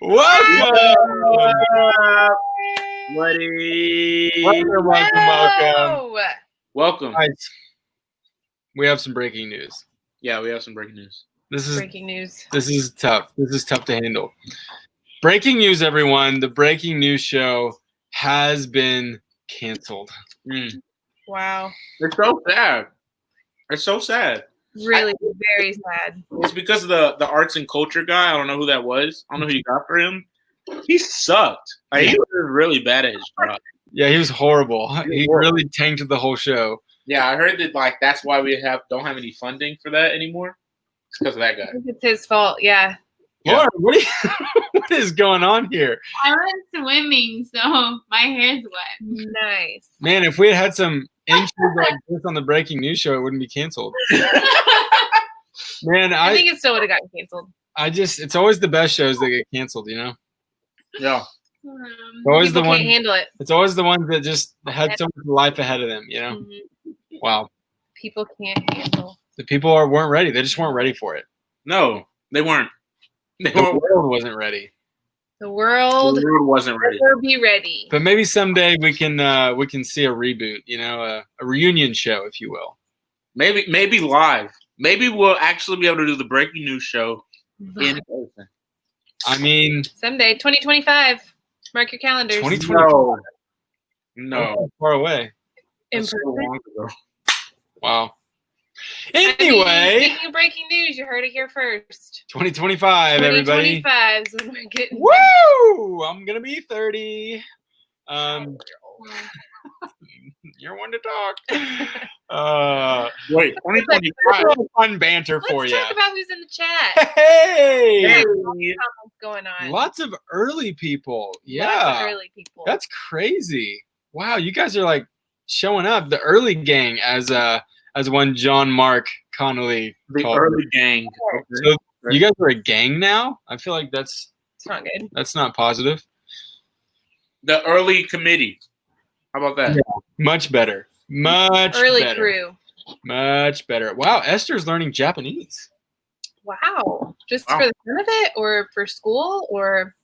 Welcome, Buddy. welcome. Guys, we have some breaking news. Yeah, we have some breaking news. This is breaking news. This is tough. This is tough to handle. Breaking news, everyone. The breaking news show has been canceled. Wow. It's so sad. It's so sad. Really, very sad. It's because of the arts and culture guy. I don't know who that was. I don't know who you got for him. He sucked. Like, he was really bad at his job. Yeah, he was horrible. He really tanked the whole show. Yeah, I heard that that's why we don't have any funding for that anymore. It's because of that guy. I think it's his fault. Yeah. Laura, what is going on here? I went swimming, so my hair's wet. Nice. Man, if we had some inches like this on the breaking news show, it wouldn't be canceled. Man, I think it still would have gotten canceled. It's always the best shows that get canceled, you know? Yeah. Always People the one can't handle it. It's always the ones that just had so much life ahead of them, you know? Mm-hmm. Wow. People can't handle. The people weren't ready. They just weren't ready for it. No, they weren't. The world wasn't ready. The world wasn't ready. Never be ready. But maybe someday we can see a reboot, you know, a reunion show, if you will. Maybe live. Maybe we'll actually be able to do the breaking news show in person. I mean, someday, 2025. Mark your calendars. 2025. No. Far away. In That's so person. long ago. Wow. Anyway, speaking of breaking news, you heard it here first. 2025, everybody. 2025 is when we're getting. Woo! I'm gonna be 30. You're one to talk. Wait, 2025. Fun banter for you. Let's talk about who's in the chat. Hey! What's going on? Lots of early people. Yeah. Lots of early people. That's crazy. Wow, you guys are like showing up. The early gang, as one John Mark Connolly called early gang. So you guys are a gang now? I feel like it's not good. That's not positive. The early committee. How about that? Yeah, much better. Much early better. Crew. Much better. Wow, Esther's learning Japanese. Wow. Just for the fun of it, or for school, or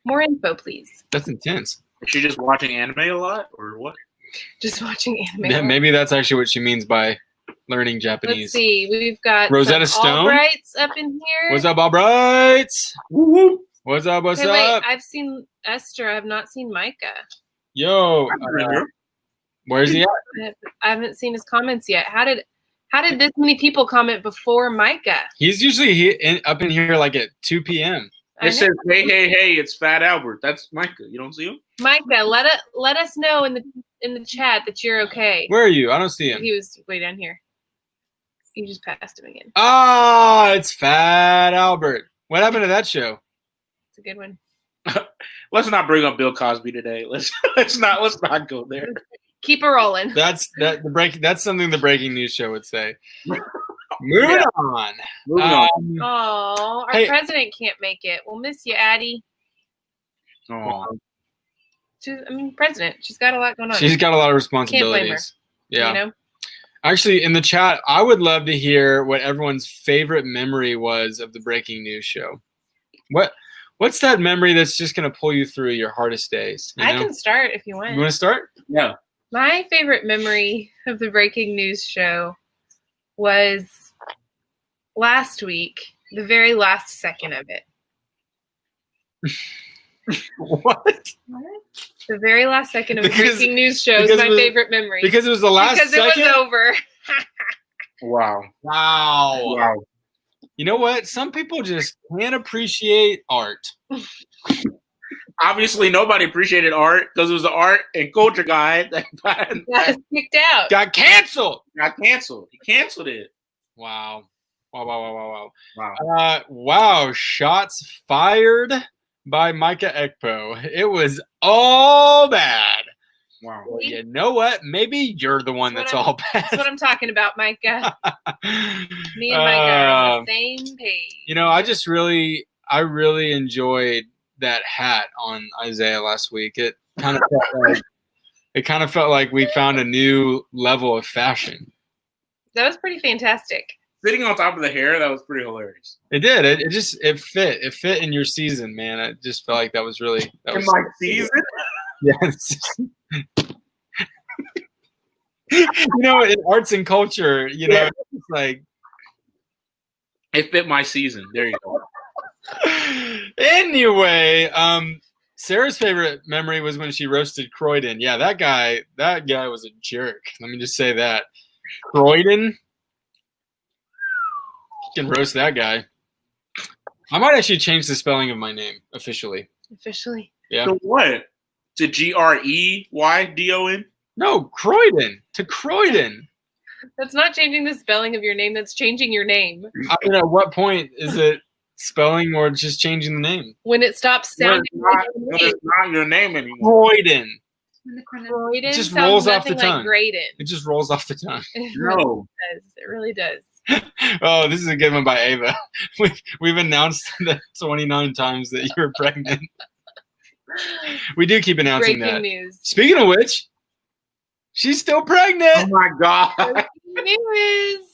more info, please. That's intense. Is she just watching anime a lot, or what? Just watching anime. Yeah, maybe that's actually what she means by learning Japanese. Let's see. We've got Rosetta Stone. Albrights up in here. What's up, Albrights? Woo-hoo. What's up? What's up? Wait, I've seen Esther. I've not seen Micah. Yo, where's he at? I haven't seen his comments yet. How did this many people comment before Micah? He's usually up in here like at 2 p.m. It says, hey, it's Fat Albert. That's Micah. You don't see him? Micah, let us know in the chat that you're okay. Where are you? I don't see him. He was way down here. You just passed him again. Ah, it's Fat Albert. What happened to that show? It's a good one. Let's not bring up Bill Cosby today. Let's not go there. Keep it rolling. That's something the breaking news show would say. Moving on. Oh, our president can't make it. We'll miss you, Addie. Oh. President. She's got a lot going on. She's got a lot of responsibilities. Can't blame her. Yeah. You know? Actually, in the chat, I would love to hear what everyone's favorite memory was of the breaking news show. What's that memory that's just going to pull you through your hardest days? I can start if you want. You want to start? Yeah. My favorite memory of the breaking news show was last week, the very last second of it. What? The very last second of the breaking news show is my favorite memory. Because it was the last second? Because it was over. Wow. You know what? Some people just can't appreciate art. Obviously, nobody appreciated art because it was the art and culture guy that got kicked out. Got canceled. He canceled it. Wow. Wow. Shots fired by Micah Ekpo. It was all bad. Wow. Well, you know what? Maybe you're the one that's all bad. That's what I'm talking about, Micah. Me and Micah are on the same page. You know, I really enjoyed that hat on Isaiah last week. It kind of felt like we found a new level of fashion. That was pretty fantastic. sitting on top of the hair, that was pretty hilarious. It did. It fit. It fit in your season, man. I just felt like that was really. That In was my season? Yes. In arts and culture, it's like. It fit my season. There you go. Anyway, Sarah's favorite memory was when she roasted Croydon. Yeah, that guy was a jerk. Let me just say that. Croydon. You can roast that guy. I might actually change the spelling of my name officially. Officially? Yeah. To what? To Greydon? No, Croydon. To Croydon. That's not changing the spelling of your name. That's changing your name. I mean, at what point is it spelling or just changing the name? When it stops sounding like your name. It's not your name anymore. Croydon. Croydon It just sounds rolls off nothing the tongue. like Graydon. It just rolls off the tongue. No. It really does. Oh, this is a good one by Ava. We've announced that 29 times that you were pregnant. We do keep announcing Breaking that. news. Speaking of which, she's still pregnant. Oh my God. Breaking news.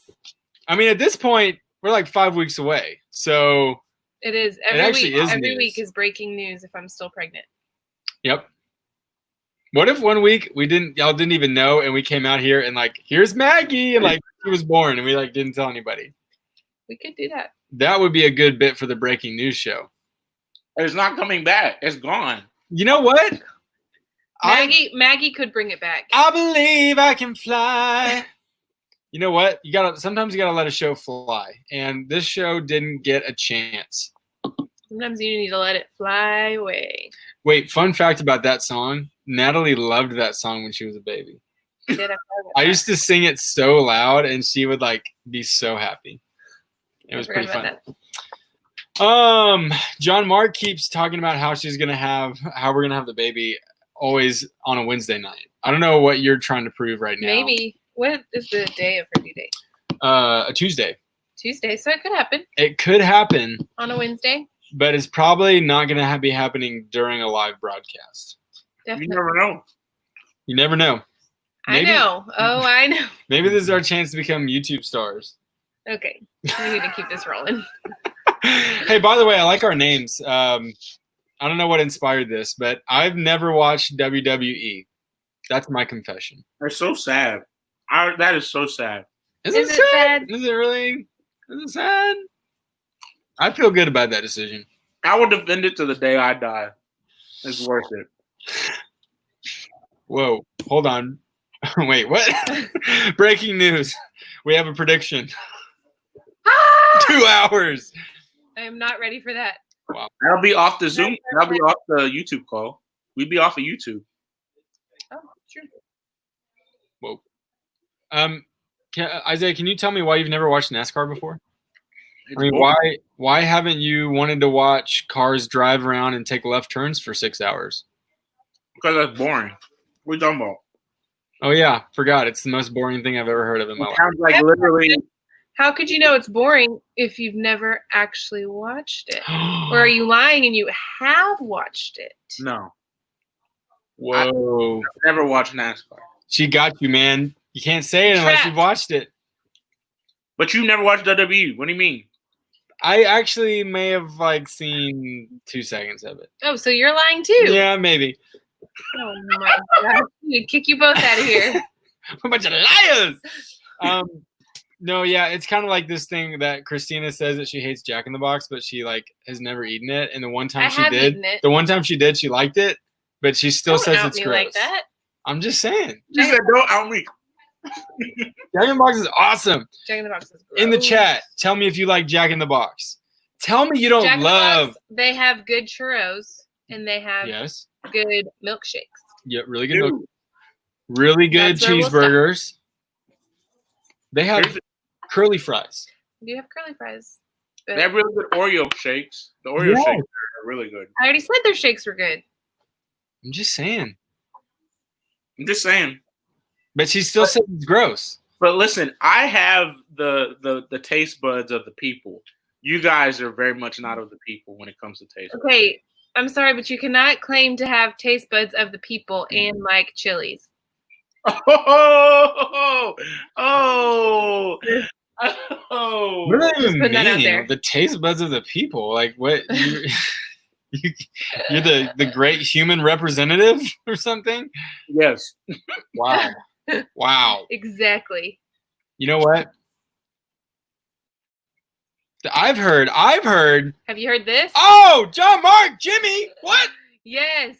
I mean, at this point, we're like 5 weeks away. So It is. Every week is breaking news if I'm still pregnant. Yep. What if one week y'all didn't even know, and we came out here and like, here's Maggie, and like she was born, and we like didn't tell anybody. We could do that. That would be a good bit for the breaking news show. It's not coming back. It's gone. You know what? Maggie could bring it back. I believe I can fly. You know what? Sometimes you gotta let a show fly, and this show didn't get a chance. Sometimes you need to let it fly away. Wait, fun fact about that song. Natalie loved that song when she was a baby. I used to sing it so loud, and she would like be so happy. It was pretty fun. John Mark keeps talking about how we're gonna have the baby always on a Wednesday night. I don't know what you're trying to prove right now. Maybe. What is the day of her due date? A Tuesday. Tuesday, so it could happen. It could happen on a Wednesday. But it's probably not going to be happening during a live broadcast. Definitely. You never know. You never know. Maybe, I know. Oh, I know. Maybe this is our chance to become YouTube stars. Okay. We need to keep this rolling. Hey, by the way, I like our names. I don't know what inspired this, but I've never watched WWE. That's my confession. That's so sad. That is so sad. Is it sad? Is it really? Is it sad? I feel good about that decision. I will defend it to the day I die. It's worth it. Whoa. Hold on. Wait, what? Breaking news. We have a prediction. 2 hours. I am not ready for that. Wow. That'll be off the Zoom. That'll be off the YouTube call. We'd be off of YouTube. Oh, sure. Whoa. Isaiah, can you tell me why you've never watched NASCAR before? Why haven't you wanted to watch cars drive around and take left turns for 6 hours? Because that's boring. What are you talking about? Oh yeah, forgot. It's the most boring thing I've ever heard of in my life. Sounds like literally. How could you know it's boring if you've never actually watched it? Or are you lying and you have watched it? No. Whoa. I've never watched NASCAR. She got you, man. You can't say it unless you've watched it. But you never watched WWE. What do you mean? I actually may have seen 2 seconds of it. Oh, so you're lying too? Yeah, maybe. Oh my God. We'd kick you both out of here. A bunch of liars. No, yeah, it's kind of like this thing that Christina says that she hates Jack in the Box, but she has never eaten it. And the one time she did, she liked it, but she still says it's gross. Like that. I'm just saying. She said, "Don't out me." Jack in the Box is awesome. Jack in the Box is gross. In the chat, tell me if you like Jack in the Box. Tell me you don't love. They have good churros and they have good milkshakes. Yeah, really good milk. Really good cheeseburgers. They have curly fries. They do have curly fries. They have really good Oreo shakes. The Oreo shakes are really good. I already said their shakes were good. I'm just saying. But she still says it's gross. But listen, I have the taste buds of the people. You guys are very much not of the people when it comes to taste buds. Okay, I'm sorry, but you cannot claim to have taste buds of the people and like chilies. Oh! Oh, what does that even putting that out mean? there. The taste buds of the people. Like what? You're the great human representative or something? yes. Wow. Wow. Exactly. You know what? I've heard. Have you heard this? Oh, John Mark, Jimmy, what? Yes.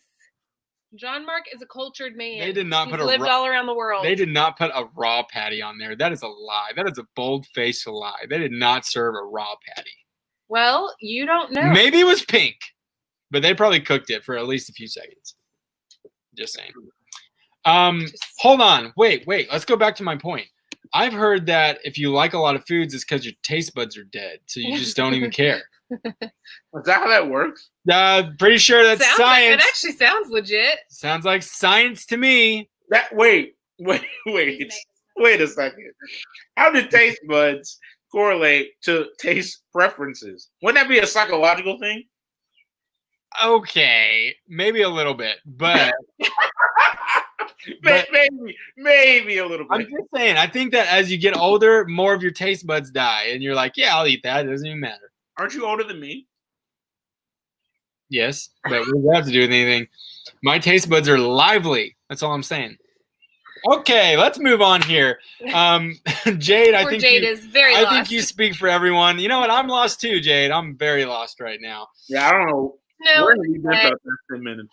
John Mark is a cultured man. They did not He's put lived all around the world. They did not put a raw patty on there. That is a lie. That is a bold-faced lie. They did not serve a raw patty. Well, you don't know. Maybe it was pink, but they probably cooked it for at least a few seconds. Just saying. Hold on. Wait. Let's go back to my point. I've heard that if you like a lot of foods, it's because your taste buds are dead, so you just don't even care. Is that how that works? Pretty sure that's science. It actually sounds legit. Sounds like science to me. Wait a second. How do taste buds correlate to taste preferences? Wouldn't that be a psychological thing? Okay, maybe a little bit, but maybe a little bit. I'm just saying, I think that as you get older, more of your taste buds die, and you're like, yeah, I'll eat that. It doesn't even matter. Aren't you older than me? Yes, but what does that have to do with anything? My taste buds are lively. That's all I'm saying. Okay, let's move on here. Jade, I think Jade is very lost. I think you speak for everyone. You know what? I'm lost too, Jade. I'm very lost right now. Yeah, I don't know. No, we're gonna be back about 10 minutes.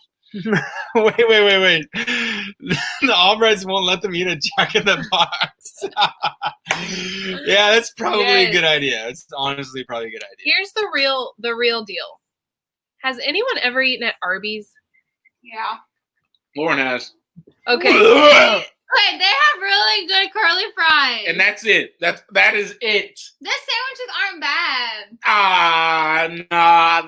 Wait. The Albrights won't let them eat a Jack in the Box. Yeah, that's probably a good idea. It's honestly probably a good idea. Here's the real deal. Has anyone ever eaten at Arby's? Yeah. Lauren has. Okay. Wait, they have really good curly fries. And that's it. That is it. Their sandwiches aren't bad. Nah,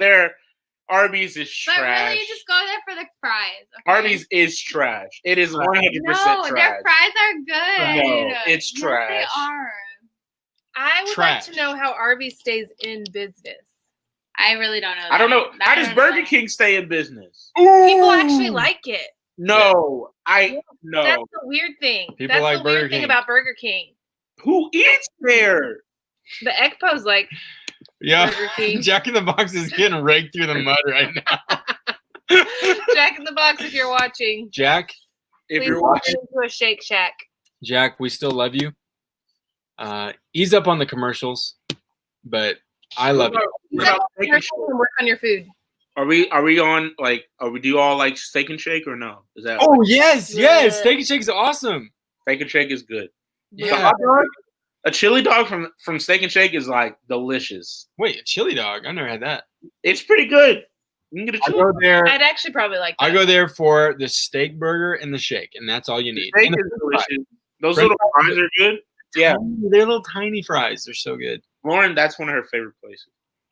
Arby's is trash. But really, you just go there for the fries. Okay? Arby's is trash. It is 100% No, trash. their fries are good. No, it's trash. Yes, they are. I would like to know how Arby's stays in business. I really don't know. I don't know. How does Burger King stay in business? People actually like it. No, That's the weird thing. People like the Burger weird thing King. about Burger King. Who eats there? The Ekpo's like, yeah, Burger King. Jack in the Box is getting raked through the mud right now. Jack in the Box, if you're watching. Jack, If you're watching, into a Shake Shack. Jack, we still love you. Ease up on the commercials, but I love you. Work on your food. Are we on do you all like Steak and Shake or no? Is that Oh yes. Steak and Shake is awesome. Steak and Shake is good. Yeah. The hot dog, a chili dog from Steak and Shake is like delicious. Wait, a chili dog? I've never had that. It's pretty good. You can get a I chili. go there. I'd actually probably like that. I go there for the steak burger and the shake, and that's all you need. Steak And is delicious. Those French little fries are good. Yeah, they're little tiny fries. They're so good. Lauren, that's one of her favorite places.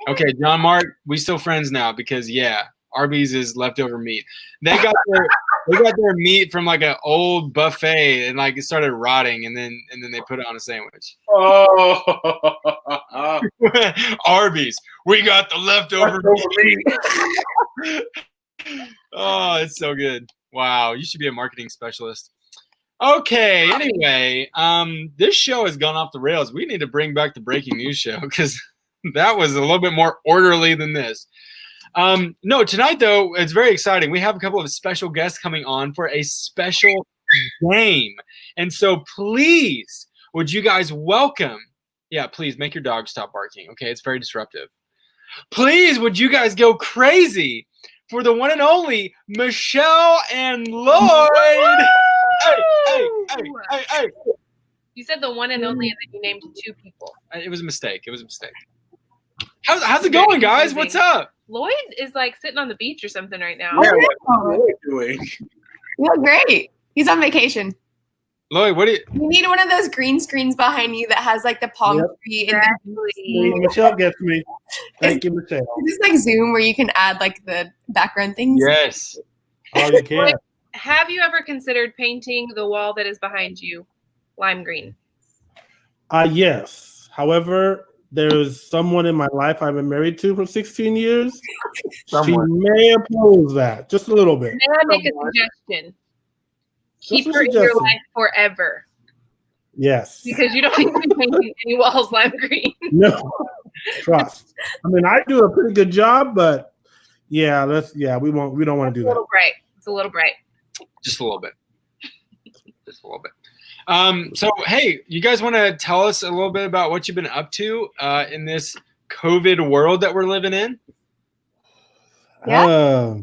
Okay, John Mark, we still friends now because Arby's is leftover meat. They got their meat from like an old buffet and like it started rotting and then they put it on a sandwich. Oh, Arby's, we got the leftover meat. Oh, it's so good. Wow, you should be a marketing specialist. Okay, anyway, this show has gone off the rails. We need to bring back the breaking news show because that was a little bit more orderly than this. No, tonight, though, it's very exciting. We have a couple of special guests coming on for a special game. And so please, would you guys welcome? Yeah, please make your dog stop barking. Okay, it's very disruptive. Please, would you guys go crazy for the one and only Michelle and Lloyd? Hey. You said the one and only, and then you named two people. It was a mistake. How's it going, guys? What's up? Lloyd is like sitting on the beach or something right now. yeah, what are you doing? You look great. He's on vacation. Lloyd, what do you? You need one of those green screens behind you that has like the palm tree. Exactly. Michelle gets me. Thank you, Michelle. Is this like Zoom where you can add like the background things? Yes. Oh, you can. Have you ever considered painting the wall that is behind you lime green? Yes. However, there's someone in my life I've been married to for 16 years. She may oppose that just a little bit. May I make a suggestion? Keep her in your life forever. Yes. Because you don't need to be painting any walls lime green. No, trust. I mean, I do a pretty good job, but we don't want to do that. It's a little bright. It's a little bright. Just a little bit. Just a little bit. So, hey, you guys want to tell us a little bit about what you've been up to in this COVID world that we're living in? Yeah.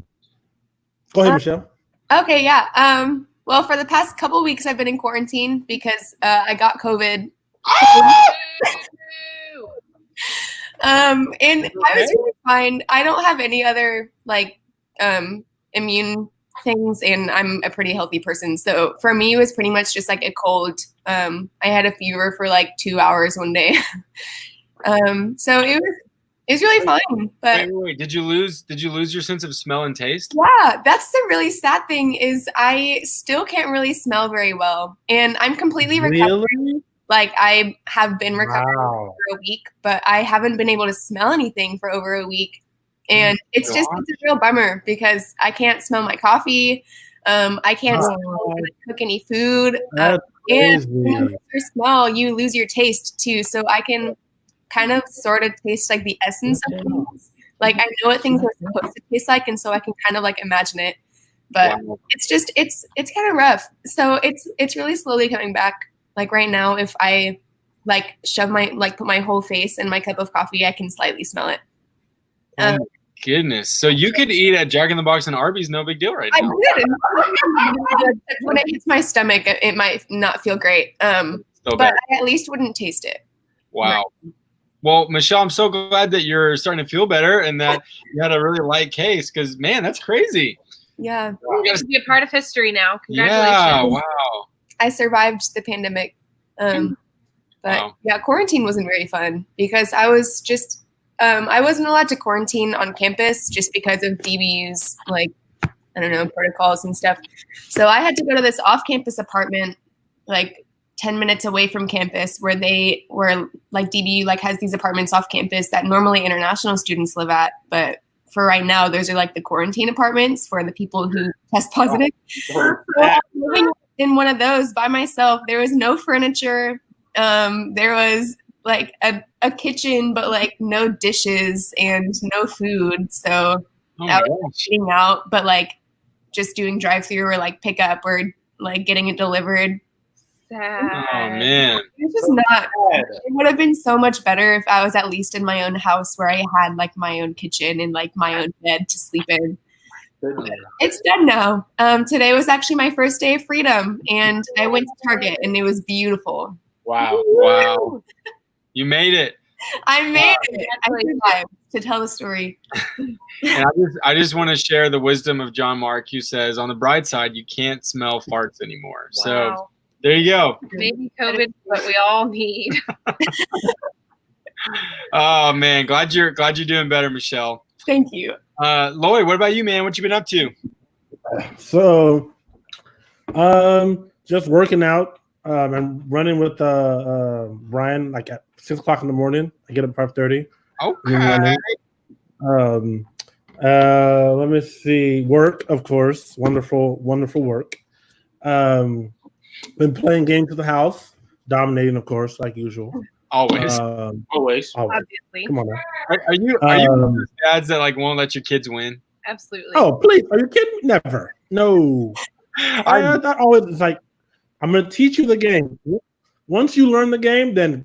Go ahead, Michelle. Okay, yeah. Well, for the past couple weeks, I've been in quarantine because I got COVID. And I was really fine. I don't have any other immune things, and I'm a pretty healthy person. So for me, it was pretty much just like a cold. I had a fever for like 2 hours one day. So it was really fun. But wait, did you lose your sense of smell and taste? yeah, that's the really sad thing is I still can't really smell very well, and I'm completely recovered. Really? Like I have been recovering Wow. for a week, but I haven't been able to smell anything for over a week. And it's a real bummer because I can't smell my coffee. I can't cook any food. That's And crazy. when you lose your smell, you lose your taste too. So I can kind of sort of taste like the essence of things. Like I know what things are supposed to taste like, and so I can kind of like imagine it. But it's just it's kind of rough. So it's really slowly coming back. Like right now, if I put my whole face in my cup of coffee, I can slightly smell it. Oh my goodness! So you could eat at Jack in the Box and Arby's, no big deal right now. I could. When it hits my stomach, it might not feel great. But I at least wouldn't taste it. Wow. Right. Well, Michelle, I'm so glad that you're starting to feel better and that you had a really light case because, man, that's crazy. Yeah. You get to be a part of history now. Congratulations. Yeah, wow. I survived the pandemic. But yeah, quarantine wasn't very fun because I was just I wasn't allowed to quarantine on campus just because of DBU's protocols and stuff. So I had to go to this off-campus apartment like 10 minutes away from campus where DBU has these apartments off campus that normally international students live at, but for right now those are the quarantine apartments for the people who test positive. So I'm living in one of those by myself. There was no furniture. There was a kitchen, but no dishes and no food. So I was eating out, but just doing drive-through or pickup or getting it delivered. Sad. Oh man. It's just not. It would have been so much better if I was at least in my own house where I had my own kitchen and my own bed to sleep in. It's done now. Today was actually my first day of freedom, and I went to Target, and it was beautiful. Wow! Wow! You made it. I made it. I survived to tell the story. And I just want to share the wisdom of John Mark, who says, "On the bright side, you can't smell farts anymore." Wow. So there you go. Maybe COVID, what we all need. Oh man, glad you're doing better, Michelle. Thank you. Lloyd, what about you, man? What you been up to? So, just working out. I'm running with Brian at 6 o'clock in the morning. I get up at 5:30. Okay. Let me see. Work, of course. Wonderful, wonderful work. Been playing games at the house, dominating, of course, like usual. Always. Always. Obviously. Come on now. Are you one of those dads that won't let your kids win? Absolutely. Oh, please. Are you kidding me? Never. No. I always I'm going to teach you the game. Once you learn the game, then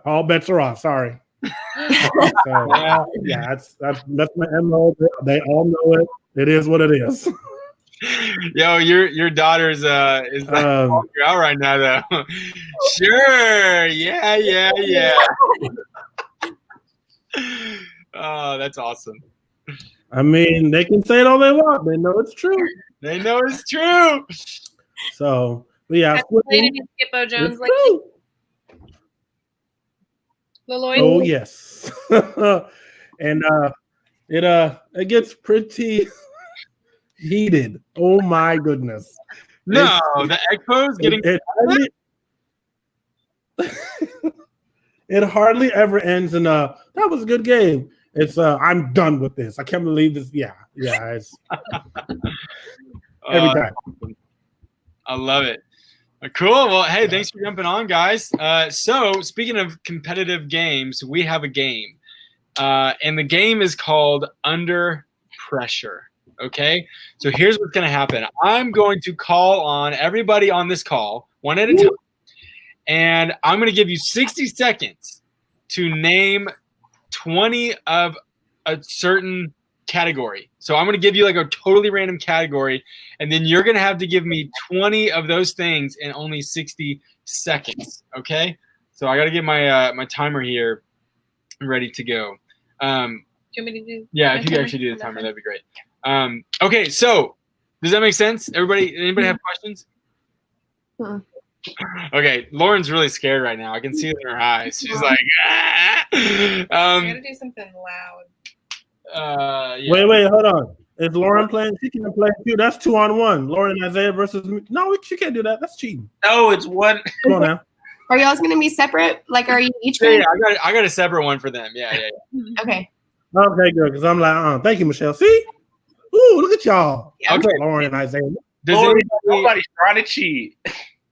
all bets are off. Sorry. So, that's my MO. They all know it. It is what it is. Yo, your daughter's is out right now though. Sure. Yeah. Oh, that's awesome. I mean, they can say it all they want. They know it's true. They know it's true. So, but yeah. Have you played any Skippo Jones lately? Lloyd? Oh yes. And it gets pretty heated. Oh my goodness. No, the Expo's getting it hardly ever ends in that was a good game. It's I'm done with this. I can't believe this. Yeah. It's every time. I love it. Cool. Well, hey, thanks for jumping on, guys. So, speaking of competitive games, we have a game. And the game is called Under Pressure. Okay? So, here's what's going to happen. I'm going to call on everybody on this call, one at a time. And I'm going to give you 60 seconds to name 20 of a certain category. So I'm going to give you like a totally random category, and then you're going to have to give me 20 of those things in only 60 seconds. Okay? So I got to get my my timer here ready to go. Do you want me to do? Yeah, if you could actually do the timer, that'd be great. Okay, so does that make sense? Anybody have questions? Okay, Lauren's really scared right now. I can see it in her eyes. She's like, ah! I gotta do something loud. Yeah. Wait, hold on. Is Lauren playing? She can play too. That's 2-on-1. Lauren and Isaiah versus me. No, she can't do that. That's cheating. No, it's one. Come on now. Are y'all gonna be separate? Like, are you each? Yeah, I got a separate one for them. Yeah. Okay. Okay, good. Because I'm like, thank you, Michelle. See? Ooh, look at y'all. Yeah. Okay. Lauren and Isaiah. Nobody's trying to cheat.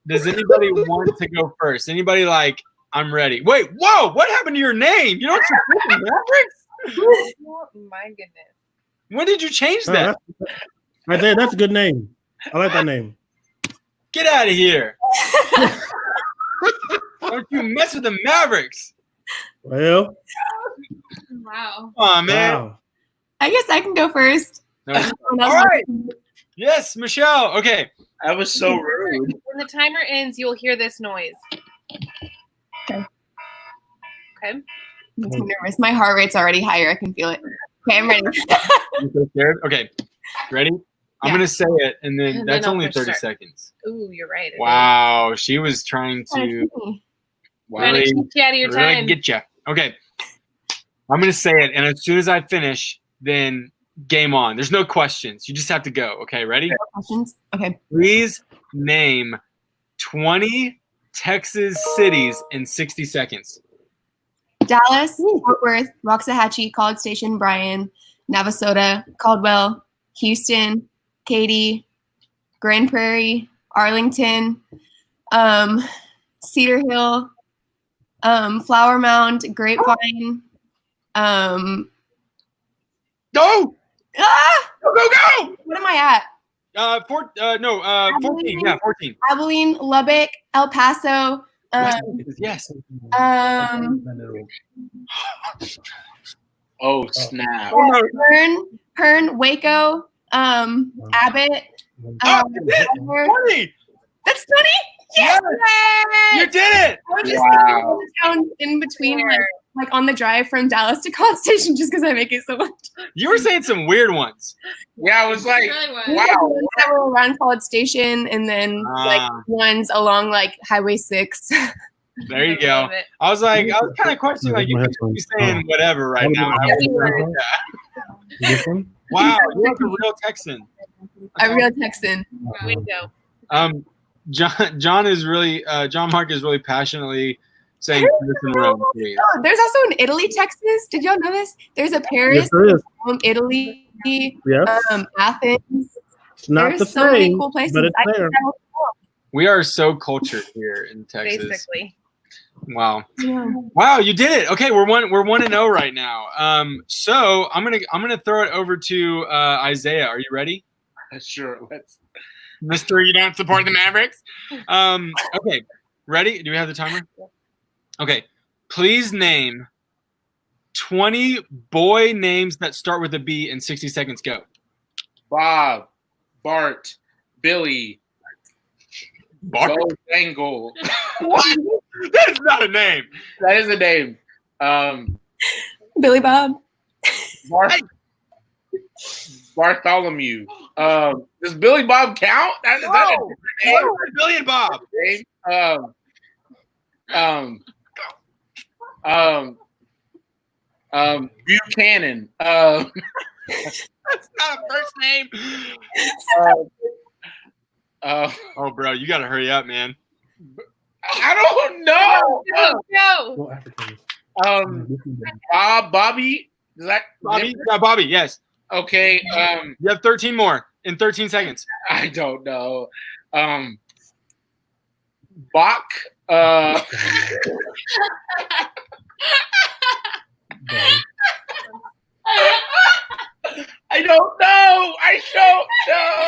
Does anybody want to go first? Anybody like, I'm ready. Wait, whoa, what happened to your name? You don't support the Mavericks? Oh my goodness. When did you change that? Isaiah, that's a good name. I like that name. Get out of here. Don't you mess with the Mavericks. Well. Wow. Come on, man. Wow. I guess I can go first. No. All right. Yes, Michelle. Okay. That was so rude. When the timer ends, you'll hear this noise. Okay. Okay. I'm so nervous. My heart rate's already higher. I can feel it. Okay, I'm ready. You so scared? Okay. Ready? I'm going to say it, and then that's I'll only push 30 start. seconds. Ooh, you're right. Wow. She was trying to Trying to keep you out of your really time. get you. Okay. I'm going to say it, and as soon as I finish, then game on. There's no questions. You just have to go. Okay, ready? Questions? Okay. Please name 20 Texas cities in 60 seconds. Dallas, Fort Worth, Waxahachie, College Station, Bryan, Navasota, Caldwell, Houston, Katy, Grand Prairie, Arlington, Cedar Hill, Flower Mound, Grapevine. Go! Go! Go! What am I at? 14. Yeah, 14. Abilene, Lubbock, El Paso. Yes. Oh, snap. Hearn, Waco, Abbott. Oh, you did it! 20! That's 20? Yes! You did it! I was just Wow. all the towns in between, like on the drive from Dallas to College Station, just because I make it so much. You were saying some weird ones. Yeah, I was like, Really was. wow. Ones that were around College Station, and then like ones along like Highway 6. There you I go. love it. I was kind of questioning, like, you could be saying whatever right now. This one? Wow, you're like a real Texan. A real Texan. Way to go. John Mark is really passionately saying this in Rome, please. Oh, there's also an Italy, Texas. Did y'all know this? There's a Paris, Yes, there is. Italy, Yes. Athens. It's not There's the so many same, cool places. but it's I there. We are so cultured here in Texas. Basically. Wow. Yeah. Wow, you did it. Okay, we're 1-0 right now. So I'm gonna throw it over to Isaiah. Are you ready? Sure. Let's. Mr. You don't support the Mavericks? Okay. Ready? Do we have the timer? Okay. Please name 20 boy names that start with a B in 60 seconds. Go. Bob, Bart, Billy, Bart? Bojangle. What? That's not a name. That is a name. Billy Bob. Bartholomew. Does Billy Bob count? Is that a name? Billy and Bob. Buchanan. That's not a first name. Oh, bro, you got to hurry up, man. I don't know. Go. Go Africans. Bobby. Is that Bobby? Yeah, Bobby, yes. okay? You have 13 more in 13 seconds. I don't know. Bach. I don't know. I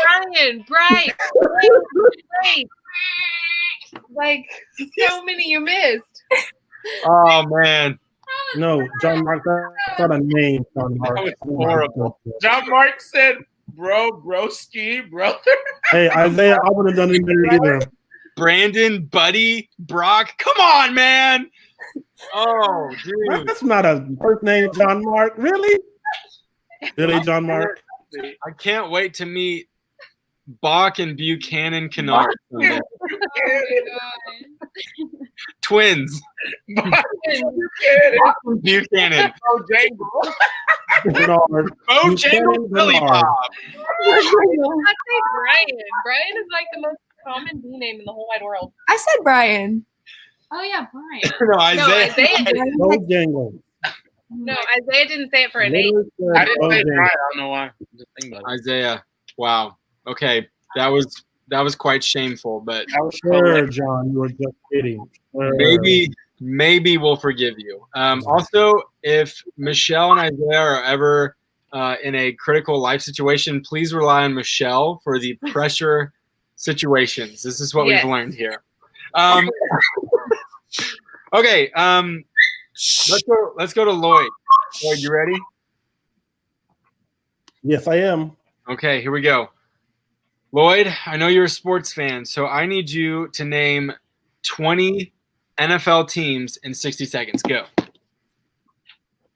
don't know. Brian. Like so many you missed. Oh man. No, John Mark. That's not a name. John Mark. That was horrible. John Mark said, broski, brother. Hey, Isaiah, I would have done it better either. Brandon, Buddy, Brock. Come on, man. Oh, dude. That's not a first name, John Mark. Really? Really, John Mark? I can't wait to meet Bach and Buchanan Kennard. Twins. Buchanan. Bernard. Bojangle Billy Bob. I'd say Brian. Brian is like the most common B name in the whole wide world. I said Brian. Oh yeah, Brian. No, Isaiah. Bojangles. No, Isaiah didn't say it for a name. I didn't say Brian. I don't know why. Just think about it. Isaiah. Wow. Okay. That was quite shameful, but Sure, John, you were just kidding. Sure. Maybe we'll forgive you. Also, if Michelle and Isaiah are ever in a critical life situation, please rely on Michelle for the pressure situations. This is what we've learned here. Okay. Let's go to Lloyd. Lloyd, you ready? Yes, I am. Okay, here we go. Lloyd, I know you're a sports fan, so I need you to name 20 NFL teams in 60 seconds. Go.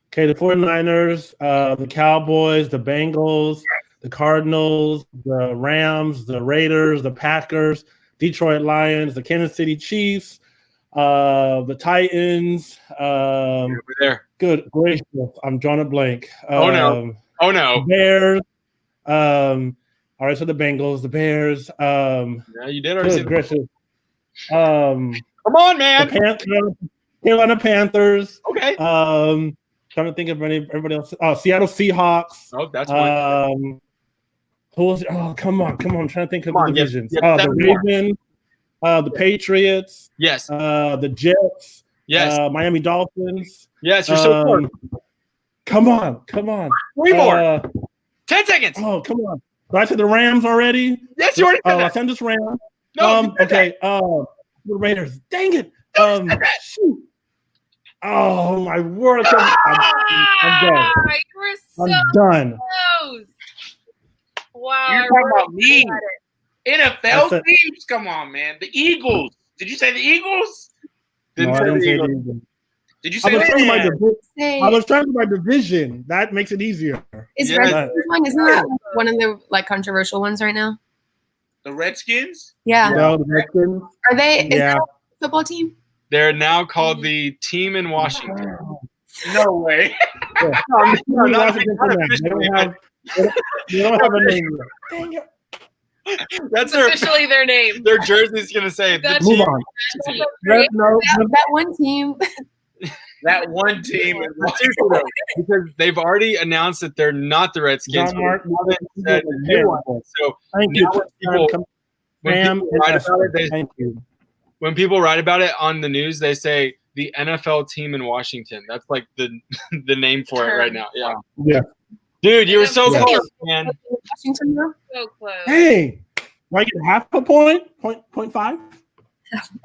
Okay, the 49ers, the Cowboys, the Bengals, the Cardinals, the Rams, the Raiders, the Packers, Detroit Lions, the Kansas City Chiefs, the Titans. Over there. Good gracious, I'm drawing a blank. Oh no! The Bears. All right, so the Bengals, the Bears. Yeah, you did already. Good gracious. Come on, man. The Carolina Panthers. Okay. Trying to think of everybody else. Seattle Seahawks. Oh, that's one. Who was it? Oh, come on. I'm trying to think of the divisions. Yes, The Ravens, the Patriots. Yes. The Jets. Yes. Miami Dolphins. Yes, you're so close. Come on. 3 more. 10 seconds. Oh, come on. Did I say the Rams already? Yes, you already said that. I said this Rams. No, okay. The Raiders. Dang it. Shoot. Oh my word! I'm done. You were so I'm done. close. Wow. You're talking about me. NFL teams? Come on, man. The Eagles. Did you say the Eagles? No, I didn't say the Eagles. Did you say I was trying to my Say, division. That makes it easier. is Redskins one? Isn't that one of the controversial ones right now? The Redskins? Yeah. No, the Redskins. Are they? Is Yeah. that a football team? They're now called the team in Washington. No way. Yeah. No, not Washington Commanders. They don't have a name yet. Dang it. That's It's officially their name. their jersey's gonna say. That's Move on. That one team. That one team. Because they've already announced that they're not the Redskins. John Mark, Said the new one. So thank you. When people write about it on the news, they say the NFL team in Washington. That's like the name for it right now. Yeah. Yeah. Dude, you were so Yeah. close, man. Washington, though? So close. Hey, do I get half a point? Point five?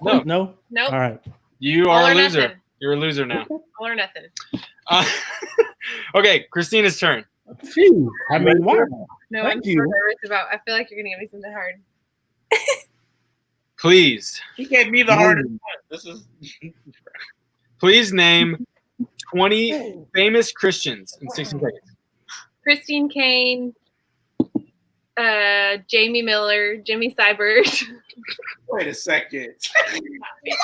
No. No? Nope. All right. You All are or a loser. nothing. You're a loser now. All or nothing. Okay, Christina's turn. Phew. I mean, wow. No, Thank I'm so you. nervous about. I feel like you're gonna give me something hard. Please. He gave me the hardest one. This is Please name 20 famous Christians in 60 seconds. Christine Kane, Jamie Miller, Jimmy Seibert. wait a second.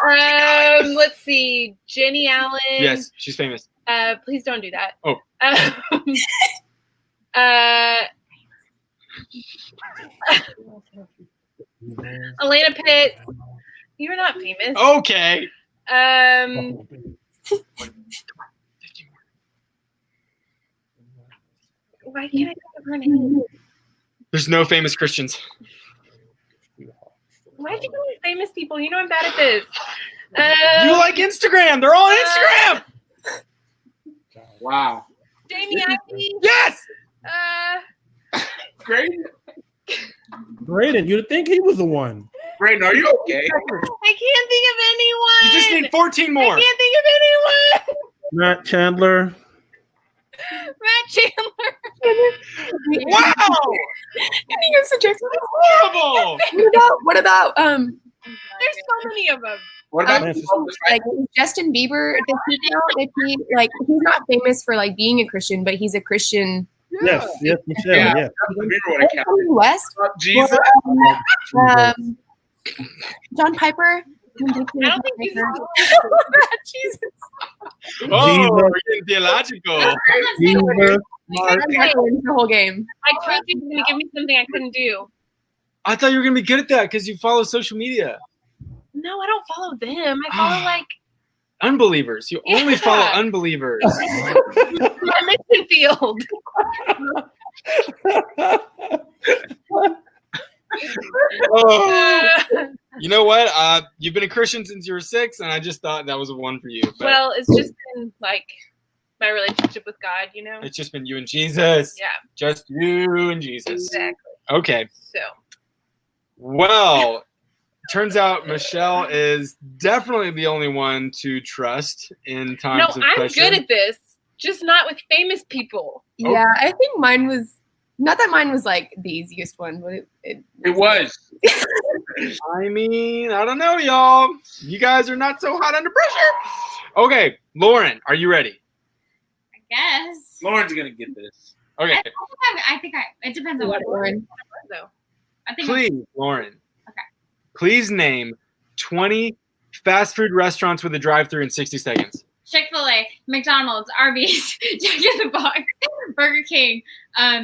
Let's see, Jenny Allen. Yes, she's famous. Please don't do that. Oh. Elena Pitts. You're not famous. Okay. Why can't I think of her name? There's no famous Christians. Why did you go with famous people. You know I'm bad at this. You like Instagram. They're all on Instagram. Wow. Jamie Ivey. Yes. Graydon. Graydon, you'd think he was the one. Graydon, are you okay? I can't think of anyone. You just need 14 more. I can't think of anyone. Matt Chandler. Matt Chandler. Wow. I think it's suggested. Horrible. What about There's so many of them. What about like Justin Bieber? Does he count if he like he's not famous for like being a Christian, but he's a Christian? Yes, Michelle. Yeah. West. Jesus. John Piper. I don't think he's Jesus. Oh, we're getting theological. Jesus. The whole game. I told you to give me something I couldn't do. I thought you were gonna be good at that because you follow social media. No, I don't follow them. I follow like unbelievers. You only follow unbelievers. My mission field. You know what? You've been a Christian since you were 6, and I just thought that was a one for you. But well, it's just been like my relationship with God, you know? It's just been you and Jesus. Yeah. Just you and Jesus. Exactly. Okay. So. Well, turns out Michelle is definitely the only one to trust in times of pressure. No, I'm good at this, just not with famous people. Yeah, I think mine was not that mine was like the easiest one, but it was. I mean, I don't know, y'all. You guys are not so hot under pressure. Okay, Lauren, are you ready? I guess. Lauren's gonna get this. Okay. It depends on what Lauren. Though. I think. Please, Lauren. Okay. Please name 20 fast food restaurants with a drive-through in 60 seconds. Chick-fil-A, McDonald's, Arby's, Jack in the Box, Burger King,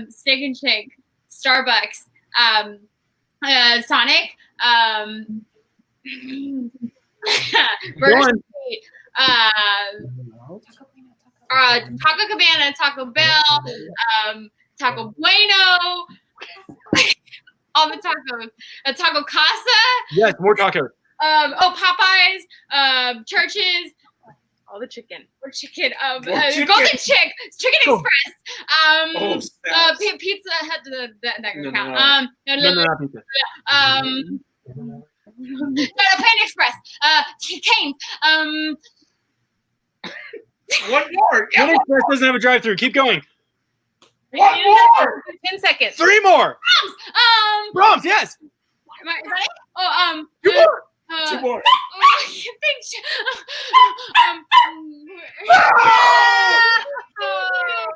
Steak and Shake, Starbucks, Sonic, Burger Street, Taco Cabana, Taco Bell, Taco Bueno, all the tacos, Taco Casa. Yes, more tacos. Popeyes, Churches. All the chicken. Or chicken. Golden Chick. Chicken Express. Pizza Hut. That can count. No, pizza. Panda Express. Cane's. One more. Panda Express doesn't have a drive-through. Keep going. One more. 10 seconds. 3 more. Brahms, yes. Am I ready? 2 more. 2 more.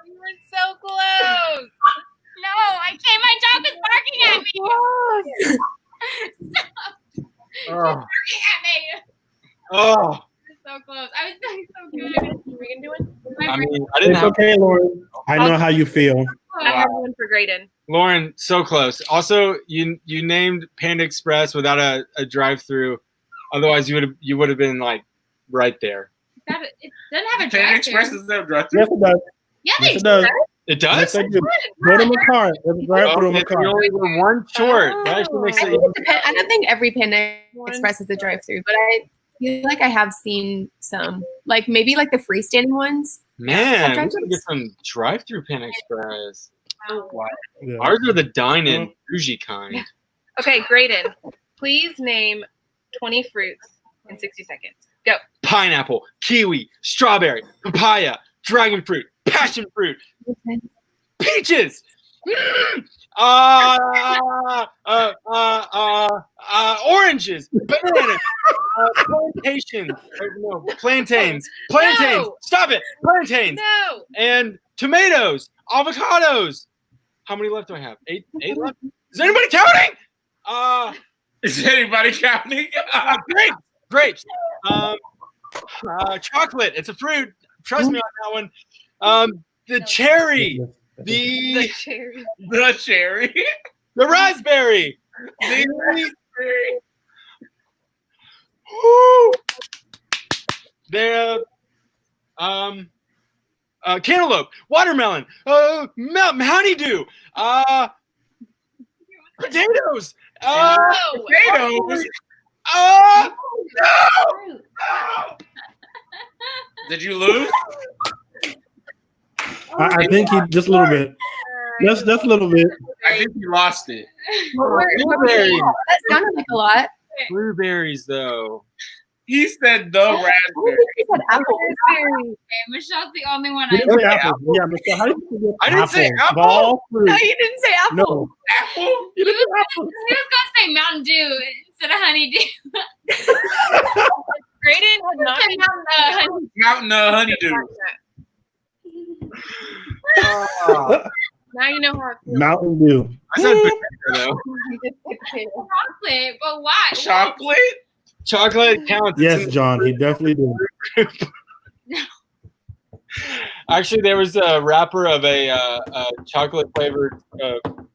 You were so close. No, I can't. My dog is barking at me. Stop. Barking at me. Oh. So close. I was doing so good. We can do it. I mean, I didn't It's have okay, Lauren. I know how you feel. I have one for Graydon. Lauren, so close. Also, you named Panda Express without a drive-through. Otherwise, you would have been like right there. It doesn't have a Panda drive-thru. Express doesn't have a drive-thru. Yes, it does. Yeah, Yes, it does. It does? Yes, I do. Go to McCarran. There's a drive-thru in You McCarran. only were one short. That actually makes it even. I don't think every Panda Express is a drive-through, but I feel like I have seen some, like maybe like the freestanding ones. Man, we Sometimes should get some drive-through Panda Express. Wow. Yeah. Ours are the dine-in bougie kind. Okay, Graydon, please name 20 fruits in 60 seconds. Go. Pineapple, kiwi, strawberry, papaya, dragon fruit, passion fruit, peaches, oranges, bananas, plantains. No. Stop it, plantains, No. and tomatoes, avocados. How many left do I have? 8 left. Is anybody counting? Is anybody counting? Grapes. Chocolate. It's a fruit. Trust me on that one. The cherry. The cherry. The cherry. The raspberry. The Woo! The cantaloupe. Watermelon. Honeydew. Potatoes. potatoes. Oh no! Did you lose? I think he just a little bit. Just a little bit. I think you lost it. Blueberries. That sounded like a lot. Blueberries, though. He said the I raspberry. think he said apple. Okay, Michelle's the only one You I didn't say Okay, apple. Yeah, Michelle, how do you forget I didn't say apple. All fruit. No, you didn't say apple. No. Apple? You He didn't was, say apple. he was gonna say Mountain Dew instead of honeydew. Graydon had not Mountain, honey. Mountain honeydew. Now you know how it feels. Mountain Dew. I said potato, though. Chocolate, but why? Chocolate? Chocolate counts. Yes, John, he definitely did. Actually, there was a wrapper of a chocolate flavored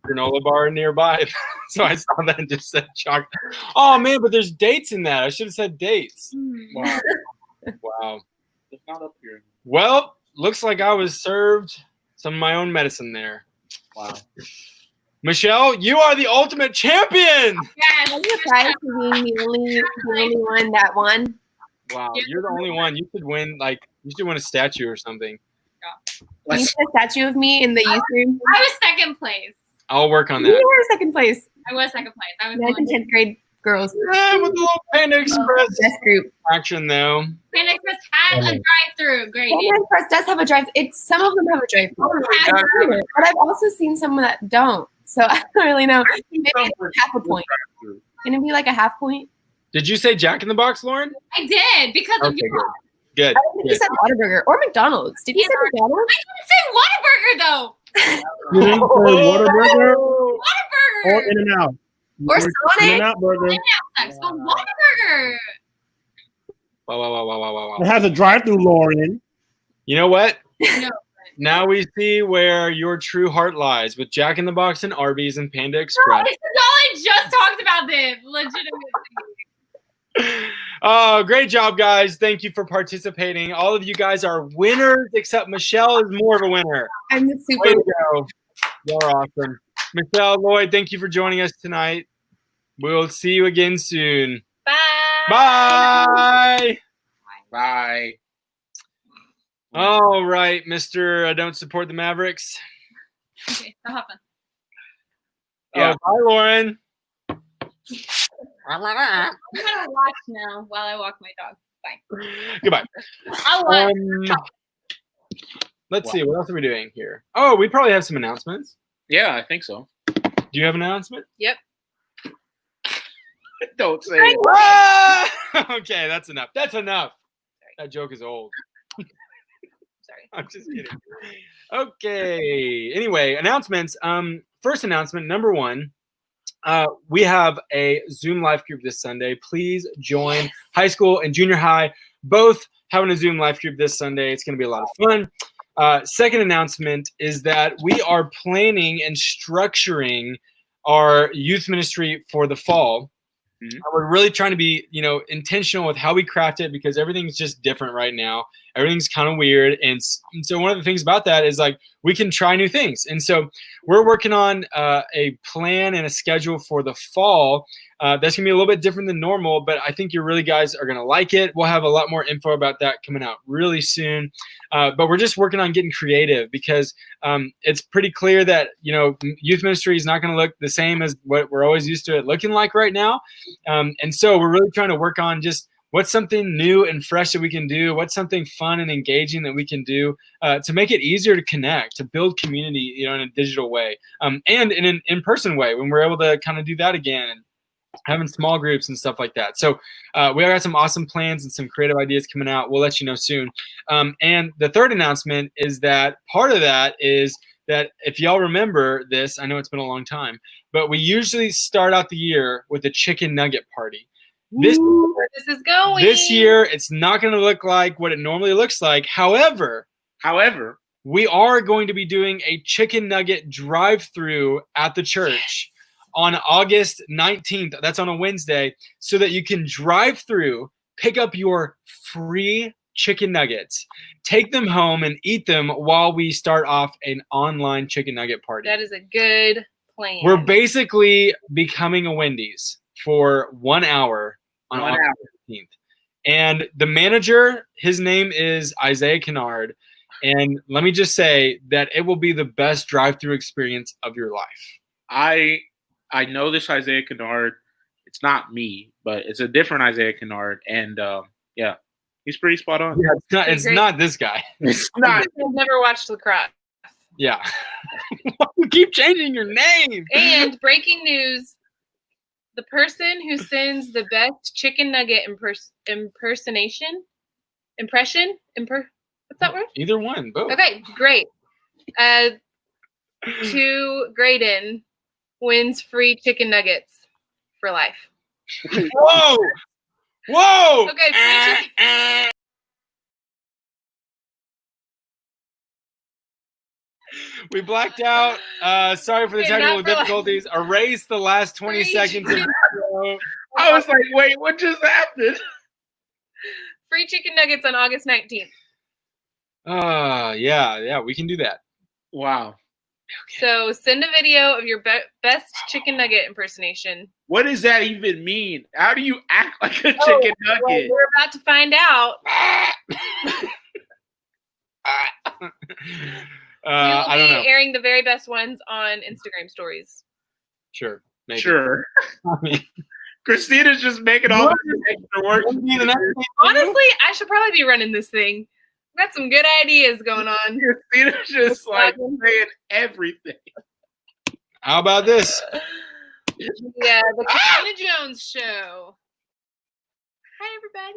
granola bar nearby, so I saw that and just said chocolate. Oh man, but there's dates in that. I should have said dates. Wow. Wow. It's not up here. Well, looks like I was served some of my own medicine there. Wow. Michelle, you are the ultimate champion. Yes. I'm surprised for being the only one that won. Wow, you're the only one. You should win. Like, you should win a statue or something. Can you put a statue of me in the youth room? I was second place. I'll work on You that. were second place. I was second place. I was 9th and 10th grade girls. Yeah, with the little Panda Express Best group. action, though. Panda Express has a drive-through. Great. Panda Express does have a drive. Some of them have a drive. But I've also seen some that don't. So I don't really know. Maybe it's half a point. Can it be like a half point? Did you say Jack in the Box, Lauren? I did because of Okay, you. Good. I don't think you said Whataburger or McDonald's. Did you say McDonald's? I didn't say Whataburger though. You didn't say Whataburger Whataburger. or In-N-Out. Or In Sonic? and Out Burger. Sucks, but Whataburger. Wow. It has a drive-through, Lauren. You know what? No. Now we see where your true heart lies with Jack in the Box and Arby's and Panda No, Express. I just talked about this. Legitimately. Oh, great job, guys. Thank you for participating. All of you guys are winners, except Michelle is more of a winner. I'm the Way super. to go. You're awesome. Michelle, Lloyd, thank you for joining us tonight. We'll see you again soon. Bye. Bye. Bye. All right, Mr. I don't support the Mavericks. Okay, that happened. Yeah. Oh, bye, Lauren. I'm gonna watch now while I walk my dog. Bye. Goodbye. I'll watch. Let's see. What else are we doing here? Oh, we probably have some announcements. Yeah, I think so. Do you have an announcement? Yep. Don't say it. Ah! Okay, that's enough. That's enough. That joke is old. Sorry. I'm just kidding. Okay. Anyway, announcements. First announcement, number one. We have a Zoom life group this Sunday. Please join. High school and junior high both having a Zoom life group this Sunday. It's going to be a lot of fun. Second announcement is that we are planning and structuring our youth ministry for the fall. Mm-hmm. We're really trying to be, intentional with how we craft it because everything's just different right now. Everything's kind of weird. And so one of the things about that is like we can try new things. And so we're working on a plan and a schedule for the fall. That's going to be a little bit different than normal, but I think you really guys are going to like it. We'll have a lot more info about that coming out really soon. But we're just working on getting creative because it's pretty clear that, youth ministry is not going to look the same as what we're always used to it looking like right now. And so we're really trying to work on just what's something new and fresh that we can do, what's something fun and engaging that we can do to make it easier to connect, to build community, in a digital way and in an in-person way when we're able to kind of do that again and having small groups and stuff like that. So we got some awesome plans and some creative ideas coming out. We'll let you know soon. And the third announcement is that part of that is that if y'all remember this, I know it's been a long time, but we usually start out the year with a chicken nugget party. This is going. This year, it's not going to look like what it normally looks like. However, we are going to be doing a chicken nugget drive-through at the church on August 19th. That's on a Wednesday, so that you can drive through, pick up your free chicken nuggets, take them home, and eat them while we start off an online chicken nugget party. That is a good plan. We're basically becoming a Wendy's for 1 hour on August 15th. And the manager, his name is Isaiah Kennard. And let me just say that it will be the best drive-through experience of your life. I know this Isaiah Kennard. It's not me, but it's a different Isaiah Kennard. And yeah, he's pretty spot on. Yeah, it's not this guy. It's not. I've never watched lacrosse. Yeah. You keep changing your name. And breaking news, the person who sends the best chicken nugget impression? What's that word? Either one, both. Okay, great. To Graydon wins free chicken nuggets for life. Whoa! Whoa! Okay, free chicken. We blacked out. Sorry for the technical difficulties. Erase the last 20 seconds of the show. I was like, wait, what just happened? Free chicken nuggets on August 19th. Yeah, we can do that. Wow. Okay. So send a video of your best chicken nugget impersonation. What does that even mean? How do you act like a chicken nugget? Well, we're about to find out. I don't know. Airing the very best ones on Instagram stories. Sure. Maybe. Sure. Christina's just making all the extra work. Honestly, I should probably be running this thing. Got some good ideas going on. Christina's just like saying everything. How about this? Yeah, the Christina Jones Show. Hi, everybody.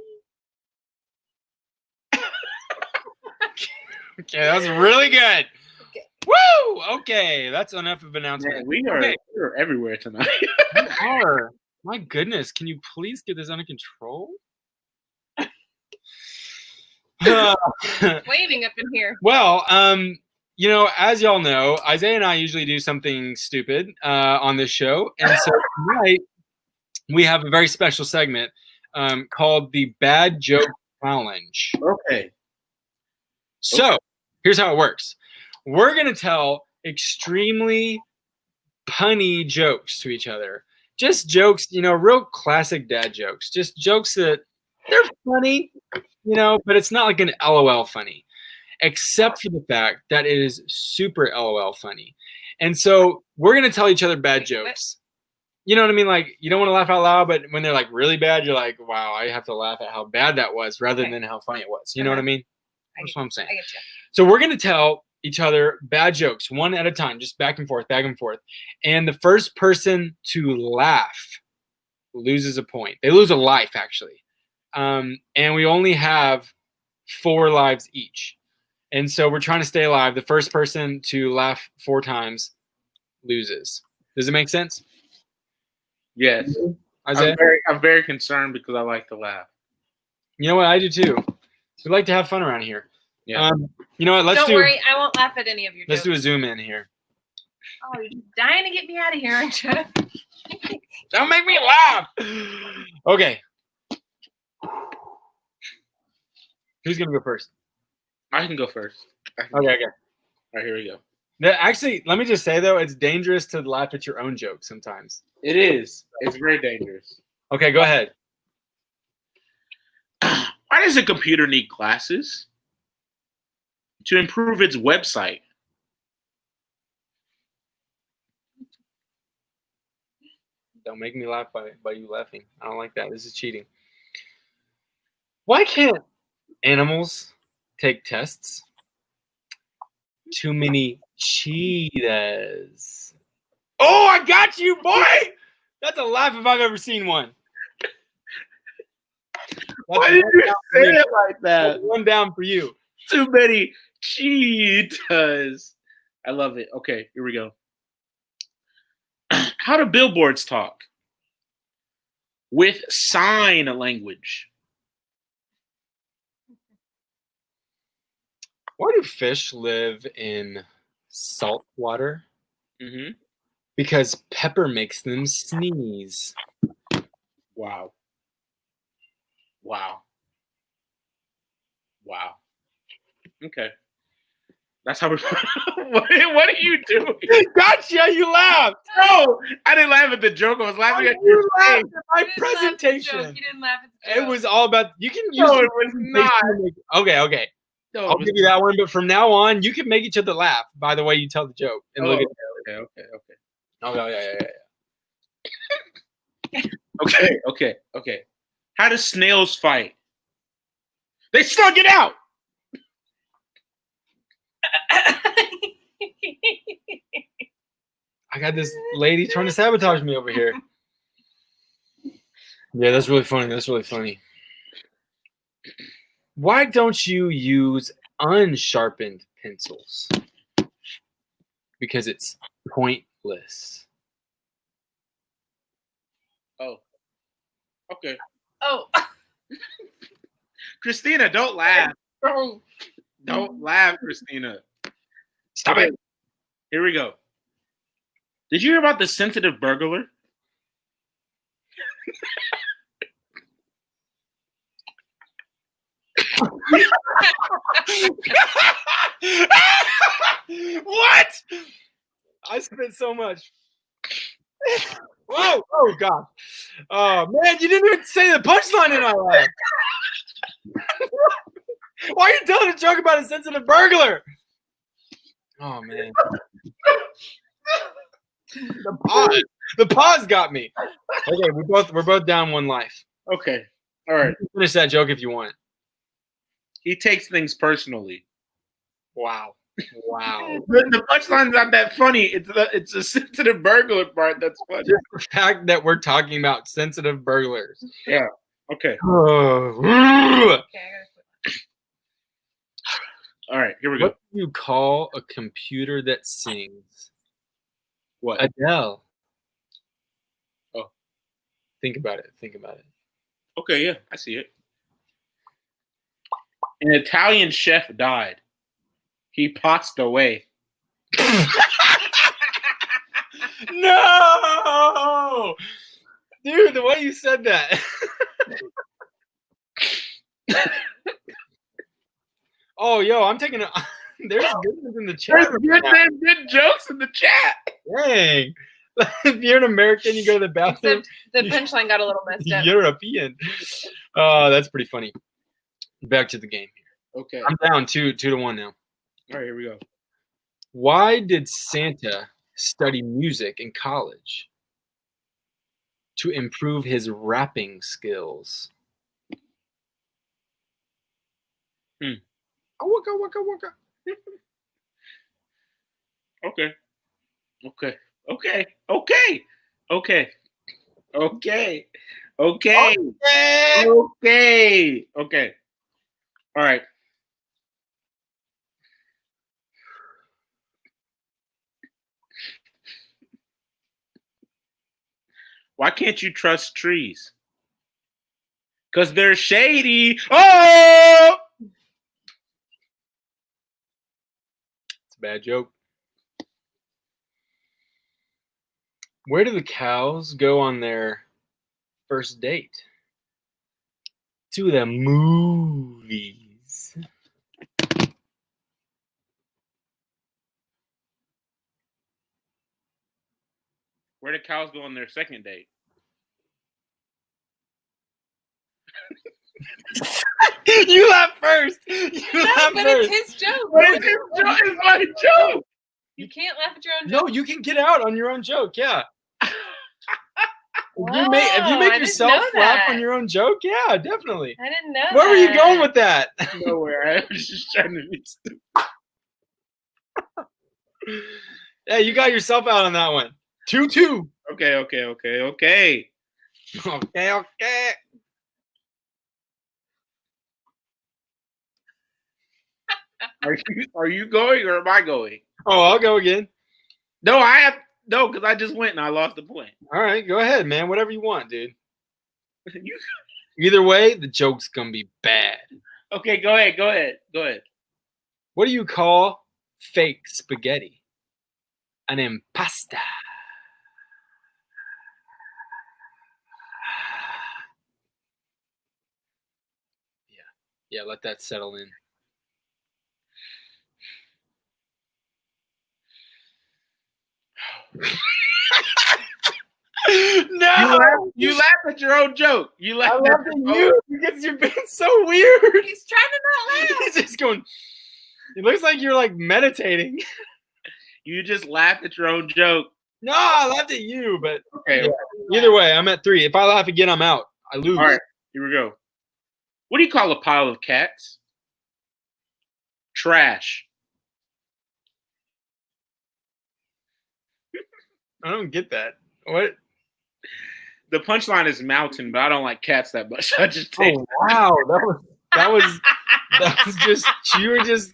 Okay, that was really good. Okay. Woo! Okay, that's enough of an announcement. Man, we're everywhere tonight. We are. My goodness, can you please get this under control? Waving up in here. Well, as y'all know, Isaiah and I usually do something stupid on this show. And so tonight, we have a very special segment called the Bad Joke Challenge. Okay. So here's how it works. We're going to tell extremely punny jokes to each other. Just jokes, real classic dad jokes. Just jokes that they're funny, but it's not like an LOL funny, except for the fact that it is super LOL funny. And so we're going to tell each other bad jokes. You know what I mean? Like, you don't want to laugh out loud, but when they're like really bad, you're like, wow, I have to laugh at how bad that was rather than how funny it was. You know what I mean? That's what I'm saying. I get you. So we're going to tell each other bad jokes one at a time, just back and forth. And the first person to laugh loses a point. They lose a life, actually. And we only have 4 lives each. And so we're trying to stay alive. The first person to laugh 4 times loses. Does it make sense? Yes. Isaiah? I'm very concerned because I like to laugh. You know what? I do too. We like to have fun around here. Yeah. You know what? Don't worry, I won't laugh at any of your jokes. Let's do a zoom in here. Oh, you're just dying to get me out of here, aren't you? Don't make me laugh. Okay. Who's gonna go first? I can go first. Okay. All right, here we go. Actually, let me just say though, it's dangerous to laugh at your own jokes sometimes. It is. It's very dangerous. Okay, go ahead. Why does a computer need glasses? To improve its website. Don't make me laugh by you laughing. I don't like that. This is cheating. Why can't animals take tests? Too many cheetahs. Oh, I got you, boy! That's a laugh if I've ever seen one. Why did you say it like that? That's one down for you. Too many cheetahs. I love it. Okay, here we go. How do billboards talk? With sign language. Why do fish live in salt water? Mm-hmm. Because pepper makes them sneeze. Wow. Okay. That's how we. What are you doing? Gotcha! You laughed. No, I didn't laugh at the joke. I was laughing at your face. My You didn't laugh at the presentation. joke. You didn't laugh at the It joke. was all about. You can use. No, it was not. Okay. No, I'll give you that one, but from now on, you can make each other laugh by the way you tell the joke. And look at okay. Oh yeah. Okay. How do snails fight? They slug it out. I got this lady trying to sabotage me over here. Yeah, that's really funny. Why don't you use unsharpened pencils? Because it's pointless. Oh. Okay. Oh. Christina, don't laugh. Oh. Don't laugh, Christina. Stop it. Here we go. Did you hear about the sensitive burglar? What? I spent so much. Whoa! Oh God! Oh man, you didn't even say the punchline in our laugh. Why are you telling a joke about a sensitive burglar? Oh man. The pause got me. Okay, we're both down one life. Okay. All right. Finish that joke if you want. He takes things personally. Wow. The punchline's not that funny. It's the sensitive burglar part that's funny. Just the fact that we're talking about sensitive burglars. Yeah. Okay. Okay, I gotta quit. All right. Here we go. What do you call a computer that sings? What? Adele. Oh. Think about it. Okay. Yeah, I see it. An Italian chef died. He passed away. No! Dude, the way you said that. Oh, yo, I'm taking a... There's good ones in the chat. There's good jokes in the chat. Dang. If you're an American, you go to the bathroom. Except the punchline got a little messed up. European. Oh, that's pretty funny. Back to the game here. Okay. I'm down 2-1 now. All right, here we go. Why did Santa study music in college? To improve his rapping skills. Waka, waka, waka. Okay. All right. Why can't you trust trees? Because they're shady. Oh! It's a bad joke. Where do the cows go on their first date? To the movies. Where do cows go on their second date? You laugh first. But it's his joke. It's my joke. You can't laugh at your own No, joke. you can get out on your own joke. Yeah. If you I make didn't yourself know laugh that. on your own joke, yeah, definitely. I didn't know Where were you that. going with that? Nowhere. I was just trying to be stupid. Yeah, you got yourself out on that one. 2-2. Okay. Okay. Are you going or am I going? Oh, I'll go again. No, because I just went and I lost the point. All right, go ahead, man. Whatever you want, dude. You- Either way, the joke's gonna be bad. Okay, go ahead. What do you call fake spaghetti? An impasta. Yeah, let that settle in. No, you laugh at your own joke. You laugh. I laughed at you because you're being so weird. He's trying to not laugh. He's just going. It looks like you're like meditating. You just laughed at your own joke. No, I laughed at you, but okay. Yeah. Either way, I'm at 3. If I laugh again, I'm out. I lose. All right, here we go. What do you call a pile of cats? Trash. I don't get that. What? The punchline is mountain, but I don't like cats that much. I just Oh wow, that was just you were just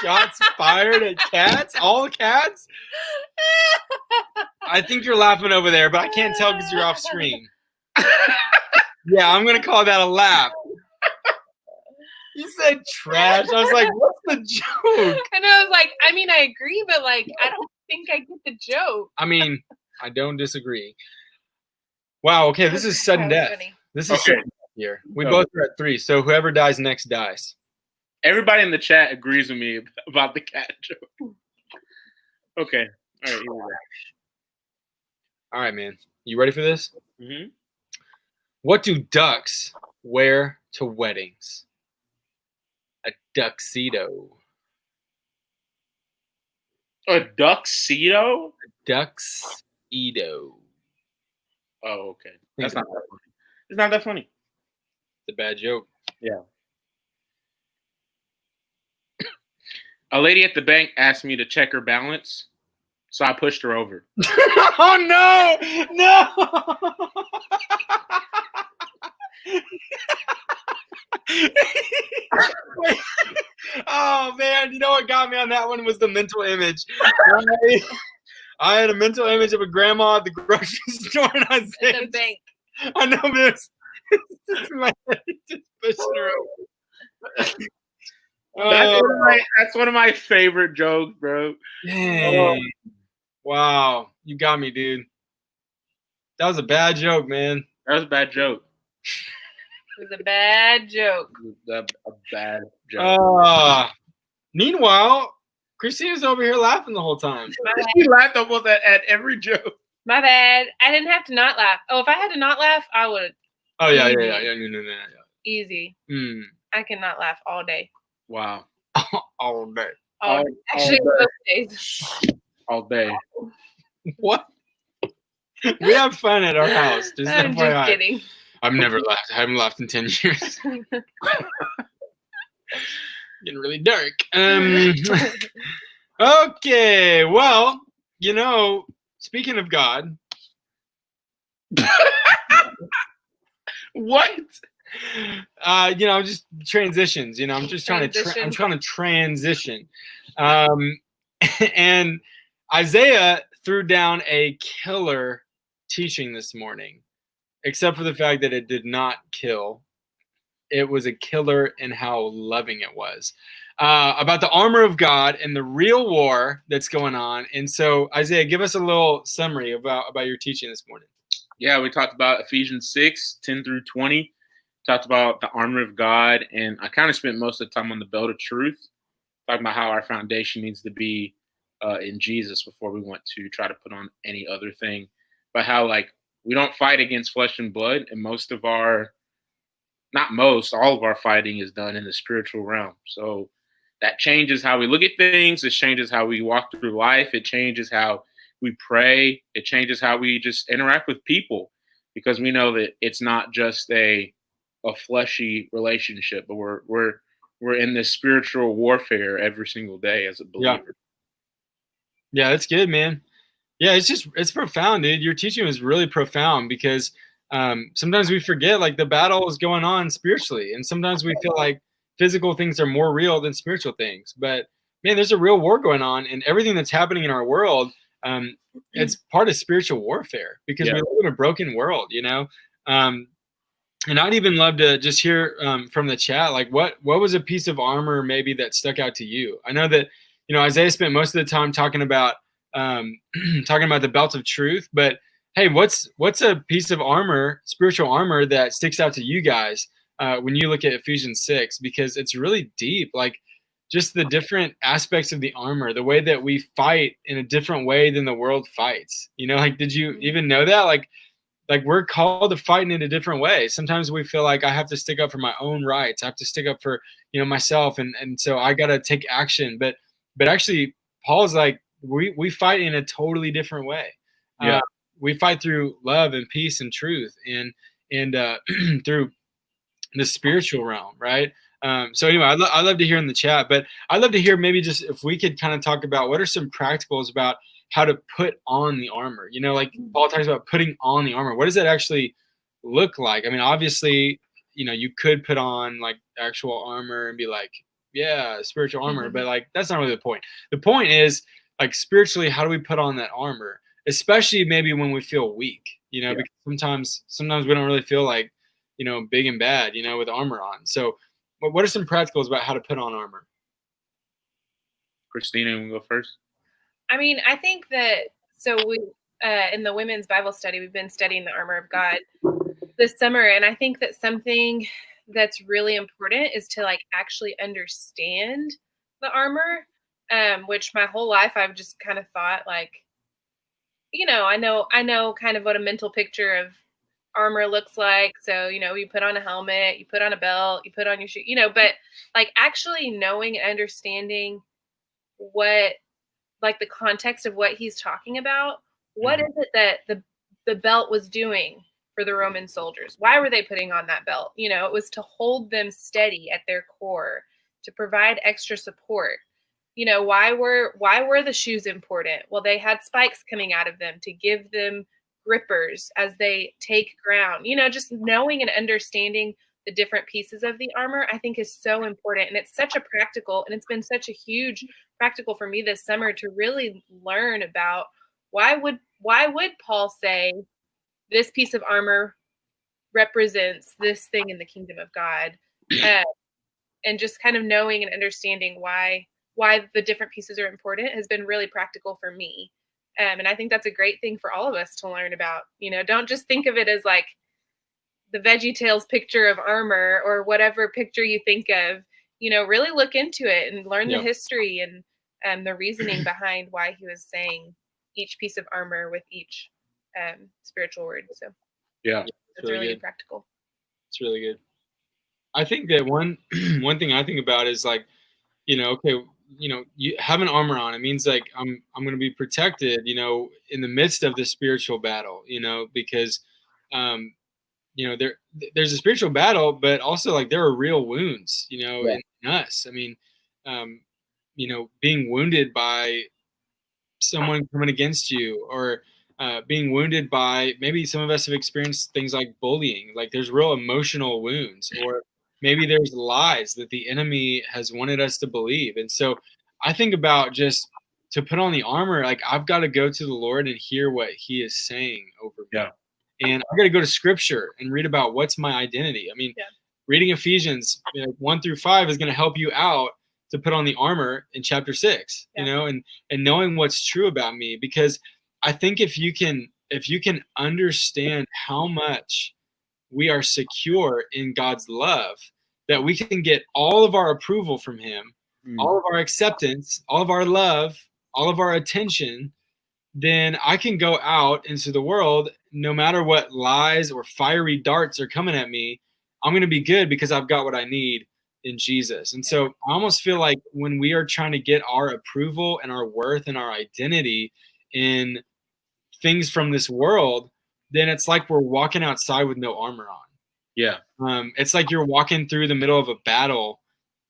shots fired at cats, all cats. I think you're laughing over there, but I can't tell because you're off screen. Yeah, I'm gonna call that a laugh. You said trash. I was like, what's the joke? And I was like, I mean, I agree, but like, I don't think I get the joke. I mean, I don't disagree. Wow. Okay, this is sudden death. Funny. This is sudden death here. We both are at 3, so whoever dies next dies. Everybody in the chat agrees with me about the cat joke. Okay. All right. Here we go. All right, man. You ready for this? Mm-hmm. What do ducks wear to weddings? A tuxedo. A tuxedo? Tuxedo. Oh, okay. That's not that funny. It's not that funny. It's a bad joke. Yeah. A lady at the bank asked me to check her balance, so I pushed her over. Oh no! No! Oh man, you know what got me on that one was the mental image. I had a mental image of a grandma at the grocery store, and I said, The bank. I know this. Just my head, just pushing her over. That's one of my favorite jokes, bro. Dang. Wow, you got me, dude. That was a bad joke, man. That was a bad joke. It was a bad joke. A bad joke. Meanwhile, Christina's over here laughing the whole time. She laughed almost at every joke. My bad. I didn't have to not laugh. Oh, if I had to not laugh, I would. Oh yeah. No. Easy. Mm. I can not laugh all day. Wow. All day. Actually, all most days. All day. What? We have fun at our house. Just I'm FYI. just kidding. I've never laughed. I haven't laughed in 10 years. Getting really dark. Okay. Well, speaking of God. What? Just transitions. I'm just trying to transition. And Isaiah threw down a killer teaching this morning, except for the fact that it did not kill. It was a killer in how loving it was. About the armor of God and the real war that's going on. And so, Isaiah, give us a little summary about your teaching this morning. Yeah, we talked about Ephesians 6, 10 through 20. Talked about the armor of God, and I kind of spent most of the time on the belt of truth, talking about how our foundation needs to be in Jesus before we want to try to put on any other thing. But how, we don't fight against flesh and blood, and all of our fighting is done in the spiritual realm. So that changes how we look at things. It changes how we walk through life. It changes how we pray. It changes how we just interact with people, because we know that it's not just a fleshy relationship, but we're in this spiritual warfare every single day as a believer. Yeah, that's good, man. Yeah, it's profound, dude. Your teaching was really profound, because sometimes we forget the battle is going on spiritually, and sometimes we feel like physical things are more real than spiritual things. But man, there's a real war going on, and everything that's happening in our world, it's part of spiritual warfare, because we live in a broken world, And I'd even love to just hear from the chat, what was a piece of armor maybe that stuck out to you? I know that Isaiah spent most of the time talking about the belt of truth, but hey, what's a piece of armor, spiritual armor, that sticks out to you guys when you look at Ephesians 6? Because it's really deep. just the different aspects of the armor, the way that we fight in a different way than the world fights. You know, like, did you even know that? Like we're called to fight in a different way. Sometimes we feel like I have to stick up for my own rights. I have to stick up for, myself. And so I got to take action. But actually Paul's like, we fight in a totally different way. Yeah. We fight through love and peace and truth and through the spiritual realm. Right. So anyway, I love to hear in the chat, but I'd love to hear maybe just if we could kind of talk about what are some practicals about how to put on the armor. Like Paul talks about putting on the armor. What does that actually look like? I mean, obviously, you could put on like actual armor and be like, yeah, spiritual armor, but like that's not really the point. The point is like spiritually, how do we put on that armor? Especially maybe when we feel weak, because sometimes we don't really feel like, big and bad, with armor on. So what are some practicals about how to put on armor? Christina, you want to go first? I mean, I think that, so we, in the women's Bible study, we've been studying the armor of God this summer. And I think that something that's really important is to like actually understand the armor, which my whole life I've just kind of thought like, I know kind of what a mental picture of armor looks like. So, you put on a helmet, you put on a belt, you put on your shoe, but like actually knowing and understanding what, like the context of what he's talking about. What is it that the belt was doing for the Roman soldiers? Why were they putting on that belt? It was to hold them steady at their core, to provide extra support. Why were the shoes important? Well, they had spikes coming out of them to give them grippers as they take ground. Just knowing and understanding the different pieces of the armor, I think is so important. And it's such a practical, and it's been such a huge practical for me this summer to really learn about why would Paul say this piece of armor represents this thing in the kingdom of God, and just kind of knowing and understanding why the different pieces are important has been really practical for me. And I think that's a great thing for all of us to learn about. Don't just think of it as like the VeggieTales picture of armor or whatever picture you think of. Really look into it and learn the history and the reasoning behind why he was saying each piece of armor with each spiritual word. So yeah, it's really practical. It's really good. I think that one thing I think about is like, okay, you have an armor on. It means like I'm going to be protected, in the midst of this spiritual battle, because there's a spiritual battle, but also like there are real wounds, in us. I mean, being wounded by someone coming against you, or being wounded by, maybe some of us have experienced things like bullying, like there's real emotional wounds, or maybe there's lies that the enemy has wanted us to believe. And so I think about just to put on the armor, like I've got to go to the Lord and hear what he is saying over me. Yeah. And I've got to go to scripture and read about what's my identity. I mean, reading Ephesians 1-5 is going to help you out to put on the armor in chapter 6, and knowing what's true about me. Because I think if you can understand how much we are secure in God's love, that we can get all of our approval from him, all of our acceptance, all of our love, all of our attention, then I can go out into the world, no matter what lies or fiery darts are coming at me, I'm going to be good because I've got what I need in Jesus. And so I almost feel like when we are trying to get our approval and our worth and our identity in things from this world, then it's like we're walking outside with no armor on. Yeah. It's like you're walking through the middle of a battle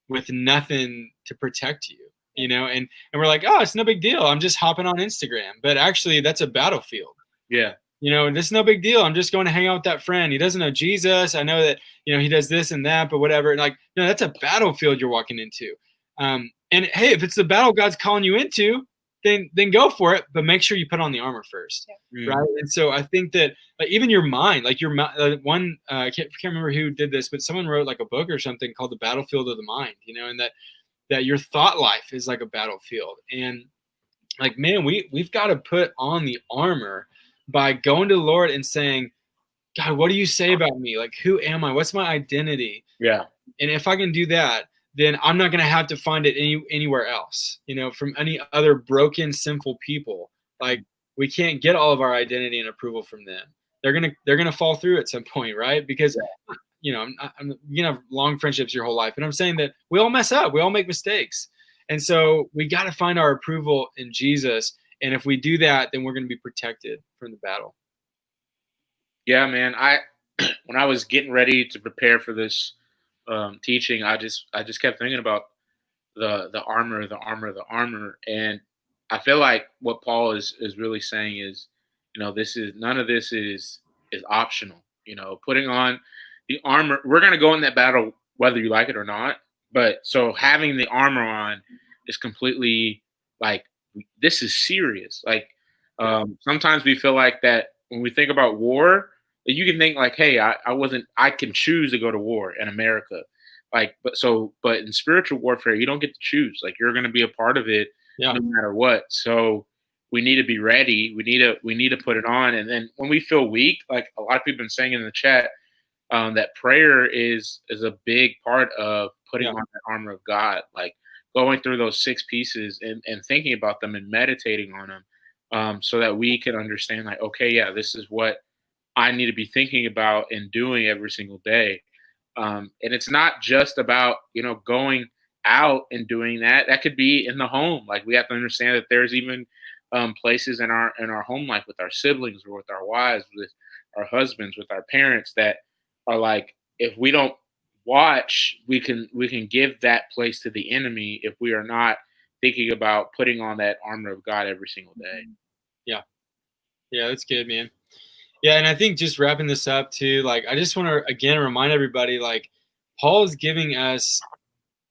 with nothing to protect you, and we're like, oh, it's no big deal. I'm just hopping on Instagram. But actually that's a battlefield. Yeah. This is no big deal. I'm just going to hang out with that friend. He doesn't know Jesus. I know that, he does this and that, but whatever. Like, that's a battlefield you're walking into. And hey, if it's the battle God's calling you into, then go for it, but make sure you put on the armor first. Right. And so I think that like even your mind, like one, I can't remember who did this, but someone wrote like a book or something called The Battlefield of the Mind, and that your thought life is like a battlefield. And like, man, we've got to put on the armor by going to the Lord and saying, God, what do you say about me? Like, who am I? What's my identity? Yeah. And if I can do that, then I'm not going to have to find it anywhere else, from any other broken, sinful people. Like, we can't get all of our identity and approval from them. They're gonna fall through at some point, right? Because I'm gonna have long friendships your whole life, and I'm saying that we all mess up, we all make mistakes, and so we got to find our approval in Jesus. And if we do that, then we're going to be protected from the battle. Yeah, man. When I was getting ready to prepare for this teaching, I just kept thinking about the armor, and I feel like what Paul is really saying is, none of this is optional. Putting on the armor, we're going to go in that battle whether you like it or not. But so having the armor on is completely like, this is serious. Like, sometimes we feel like that when we think about war, you can think like, hey, I can choose to go to war in America. Like, but in spiritual warfare, you don't get to choose. Like, you're going to be a part of it no matter what. So we need to be ready. We need to put it on. And then when we feel weak, like a lot of people have been saying in the chat, that prayer is a big part of putting on the armor of God, like going through those 6 pieces and thinking about them and meditating on them, so that we can understand, like, okay, yeah, this is what I need to be thinking about and doing every single day. And it's not just about, going out and doing that. That could be in the home. Like, we have to understand that there's even places in our home life with our siblings or with our wives, with our husbands, with our parents, that are like, if we don't watch, we can give that place to the enemy if we are not thinking about putting on that armor of God every single day. Yeah, that's good, man. Yeah, and I think just wrapping this up too, like, I just want to again remind everybody, like, Paul is giving us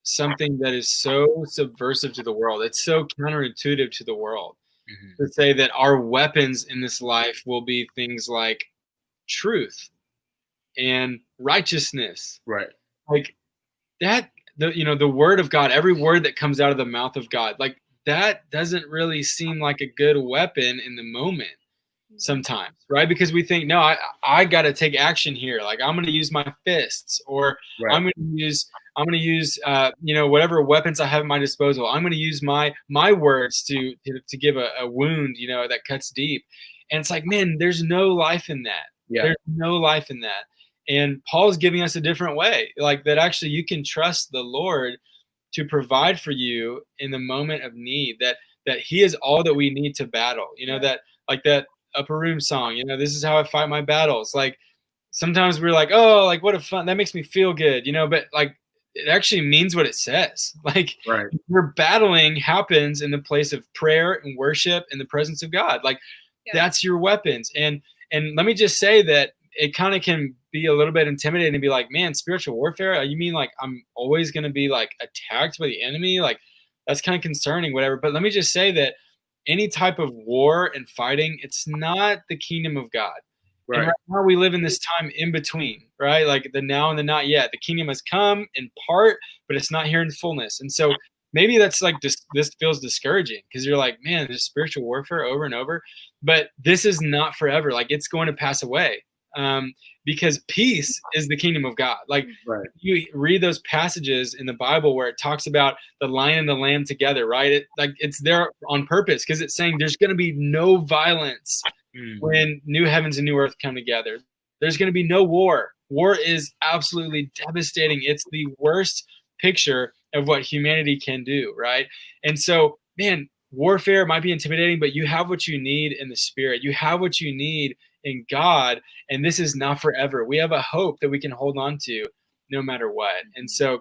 something that is so subversive to the world. It's so counterintuitive to the world, to say that our weapons in this life will be things like truth and righteousness. Right. Like that, the word of God, every word that comes out of the mouth of God, like, that doesn't really seem like a good weapon in the moment sometimes, right? Because we think, no, I got to take action here. Like, I'm going to use my fists, or I'm going to use whatever weapons I have at my disposal. I'm going to use my words to give a wound, that cuts deep. And it's like, man, there's no life in that. There's no life in that. And Paul's giving us a different way, like, that actually you can trust the Lord to provide for you in the moment of need, that he is all that we need to battle, that, like, that upper room song, this is how I fight my battles. Like, sometimes we're like, oh, like, what a fun, that makes me feel good, but like, it actually means what it says. Like, your battling happens in the place of prayer and worship in the presence of God. Like, that's your weapons. And let me just say that it kind of can be a little bit intimidating to be like, man, spiritual warfare, you mean like I'm always going to be like attacked by the enemy? Like, that's kind of concerning, whatever. But let me just say that any type of war and fighting, it's not the kingdom of God. Right. And right now we live in this time in between, right? Like the now and the not yet. The kingdom has come in part, but it's not here in fullness. And so maybe that's like this feels discouraging, because you're like, man, there's spiritual warfare over and over. But this is not forever. Like, it's going to pass away. Because peace is the kingdom of God. Like, you read those passages in the Bible where it talks about the lion and the lamb together, right? It's there on purpose, because it's saying there's going to be no violence when new heavens and new earth come together. There's going to be no war. War is absolutely devastating. It's the worst picture of what humanity can do, right? And so, man, warfare might be intimidating, but you have what you need in the Spirit. You have what you need in God, and this is not forever. We have a hope that we can hold on to no matter what. And so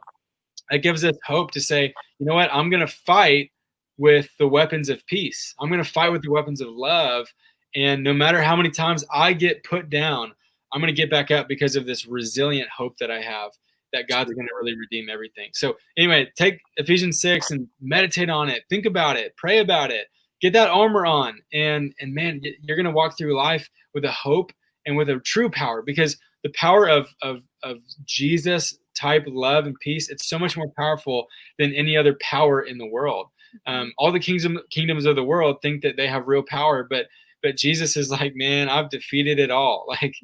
it gives us hope to say, you know what, I'm going to fight with the weapons of peace. I'm going to fight with the weapons of love. And no matter how many times I get put down, I'm going to get back up because of this resilient hope that I have, that God's going to really redeem everything. So anyway, take Ephesians 6 and meditate on it. Think about it. Pray about it. Get that armor on. And man, you're going to walk through life with a hope and with a true power, because the power of Jesus type love and peace, it's so much more powerful than any other power in the world. All the kingdoms of the world think that they have real power, but Jesus is like, man, I've defeated it all. Like,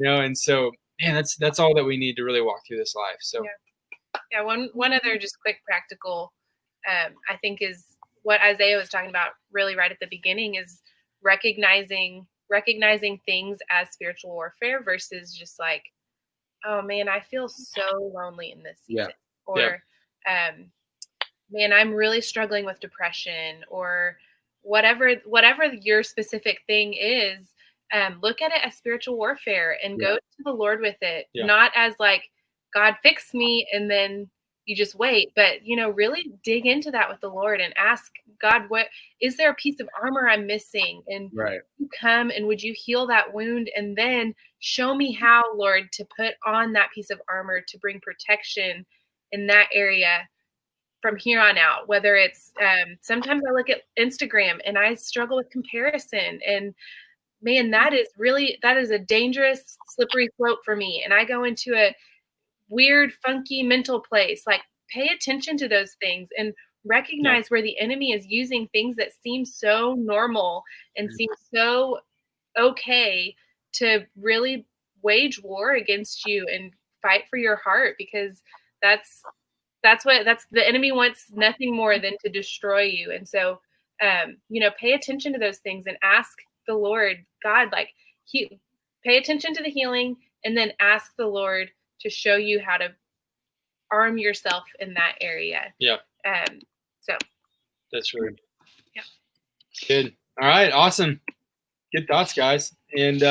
and so, man, that's all that we need to really walk through this life. So Yeah, one other just quick practical, I think is what Isaiah was talking about really right at the beginning is recognizing things as spiritual warfare versus just like, oh man, I feel so lonely in this season. Or man, I'm really struggling with depression, or whatever your specific thing is. Look at it as spiritual warfare and go to the Lord with it, not as like, God, fix me, and then you just wait. But, really dig into that with the Lord and ask God, what is there a piece of armor I'm missing? And you come and would you heal that wound? And then show me how, Lord, to put on that piece of armor to bring protection in that area from here on out. Whether it's sometimes I look at Instagram and I struggle with comparison, and man, that is a dangerous, slippery slope for me. And I go into a weird, funky mental place. Like, pay attention to those things and recognize where the enemy is using things that seem so normal and seem so okay to really wage war against you and fight for your heart, because that's the enemy wants nothing more than to destroy you. And so, pay attention to those things and ask the Lord, God, like, pay attention to the healing, and then ask the Lord to show you how to arm yourself in that area. Yeah. So that's right. Yeah. Good. All right. Awesome. Good thoughts, guys. And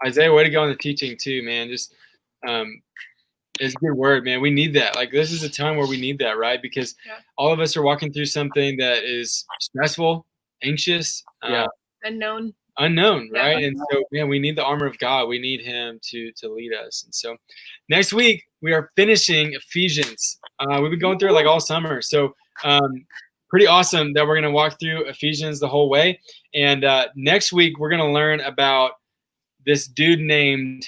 Isaiah, way to go on the teaching too, man. Just it's a good word, man. We need that. Like, this is a time where we need that, right? Because all of us are walking through something that is stressful, anxious, unknown, right? And so, man, we need the armor of God. We need him to lead us. And so next week we are finishing Ephesians. We've been going through it like all summer. So pretty awesome that we're going to walk through Ephesians the whole way. And next week we're going to learn about this dude named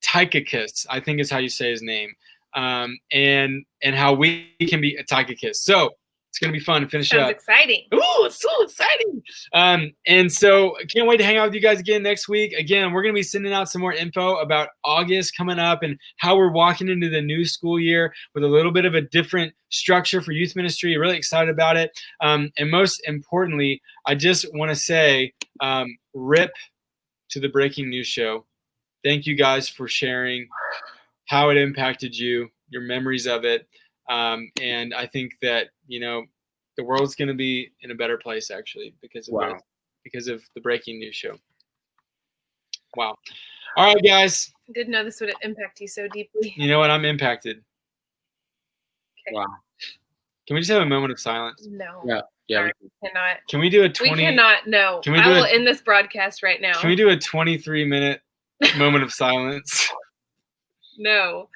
Tychicus, I think is how you say his name, and how we can be a Tychicus. So it's going to be fun to finish up. Exciting. Ooh, it's so exciting. And so I can't wait to hang out with you guys again next week. Again, we're going to be sending out some more info about August coming up and how we're walking into the new school year with a little bit of a different structure for youth ministry. Really excited about it. And most importantly, I just want to say, rip to the Breaking News Show. Thank you guys for sharing how it impacted you, your memories of it. And I think that, the world's going to be in a better place actually because of the Breaking News Show. Wow. All right, guys. I didn't know this would impact you so deeply. You know what? I'm impacted. Okay. Wow. Can we just have a moment of silence? No. Yeah. Sorry, we cannot. Can we do a 20? We cannot. No. I will end this broadcast right now. Can we do a 23-minute moment of silence? No.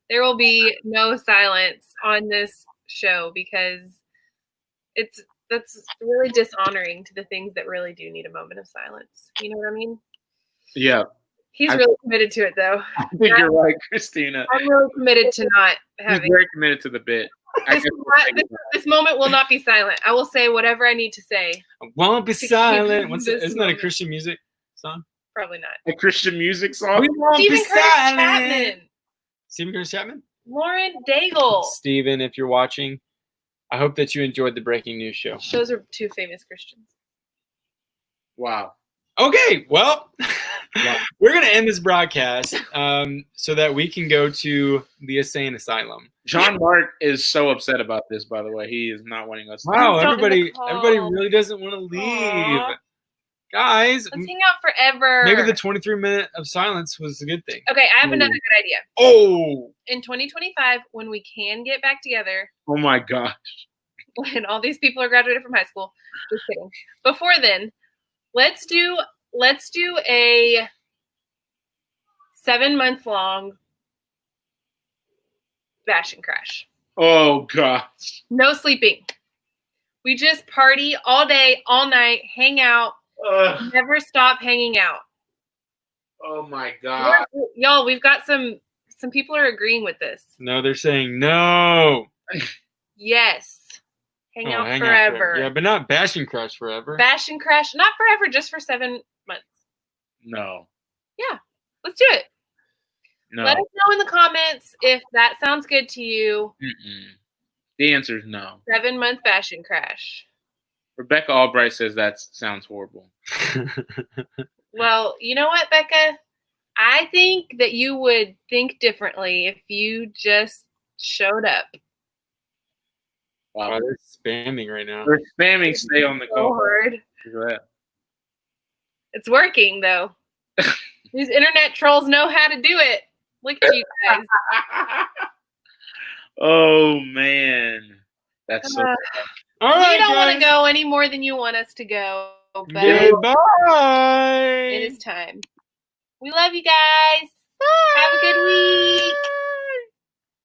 There will be no silence on this show because that's really dishonoring to the things that really do need a moment of silence. You know what I mean? Yeah. He's really committed to it, though. I think you're right, Christina. I'm really committed to not having. He's very committed to the bit. This moment will not be silent. I will say whatever I need to say. I won't be silent. Isn't that a Christian music song? Probably not. A Christian music song? We won't Stephen be Curtis silent. Chapman. Stephen Curtis Chapman? Lauren Daigle. Stephen, if you're watching, I hope that you enjoyed the Breaking News Show. Those are two famous Christians. Wow. Okay, well, we're going to end this broadcast so that we can go to the insane asylum. John Mark is so upset about this, by the way. He is not wanting us to Wow, leave. everybody really doesn't want to leave. Aww. Guys, let's hang out forever. Maybe the 23-minute of silence was a good thing. Okay, I have another good idea. Oh! In 2025, when we can get back together. Oh my gosh. When all these people are graduated from high school. Just kidding. Before then, let's do a 7-month-long bash and crash. Oh gosh. No sleeping. We just party all day, all night, hang out. Never stop hanging out. Oh my God. Y'all, we've got some people are agreeing with this. No, they're saying no. Yes. Hang out forever. Yeah, but not bash and crash forever. Bash and crash, not forever, just for 7 months. No. Yeah. Let's do it. No. Let us know in the comments if that sounds good to you. The answer is no. 7-month fashion crash. Rebecca Albright says that sounds horrible. Well, you know what, Becca? I think that you would think differently if you just showed up. Wow, they're spamming right now. They're spamming. Stay on the call. It's working, though. These internet trolls know how to do it. Look at you guys. Oh, man. That's so all right, we don't want to go any more than you want us to go. But goodbye. It is time. We love you guys. Bye. Have a good week.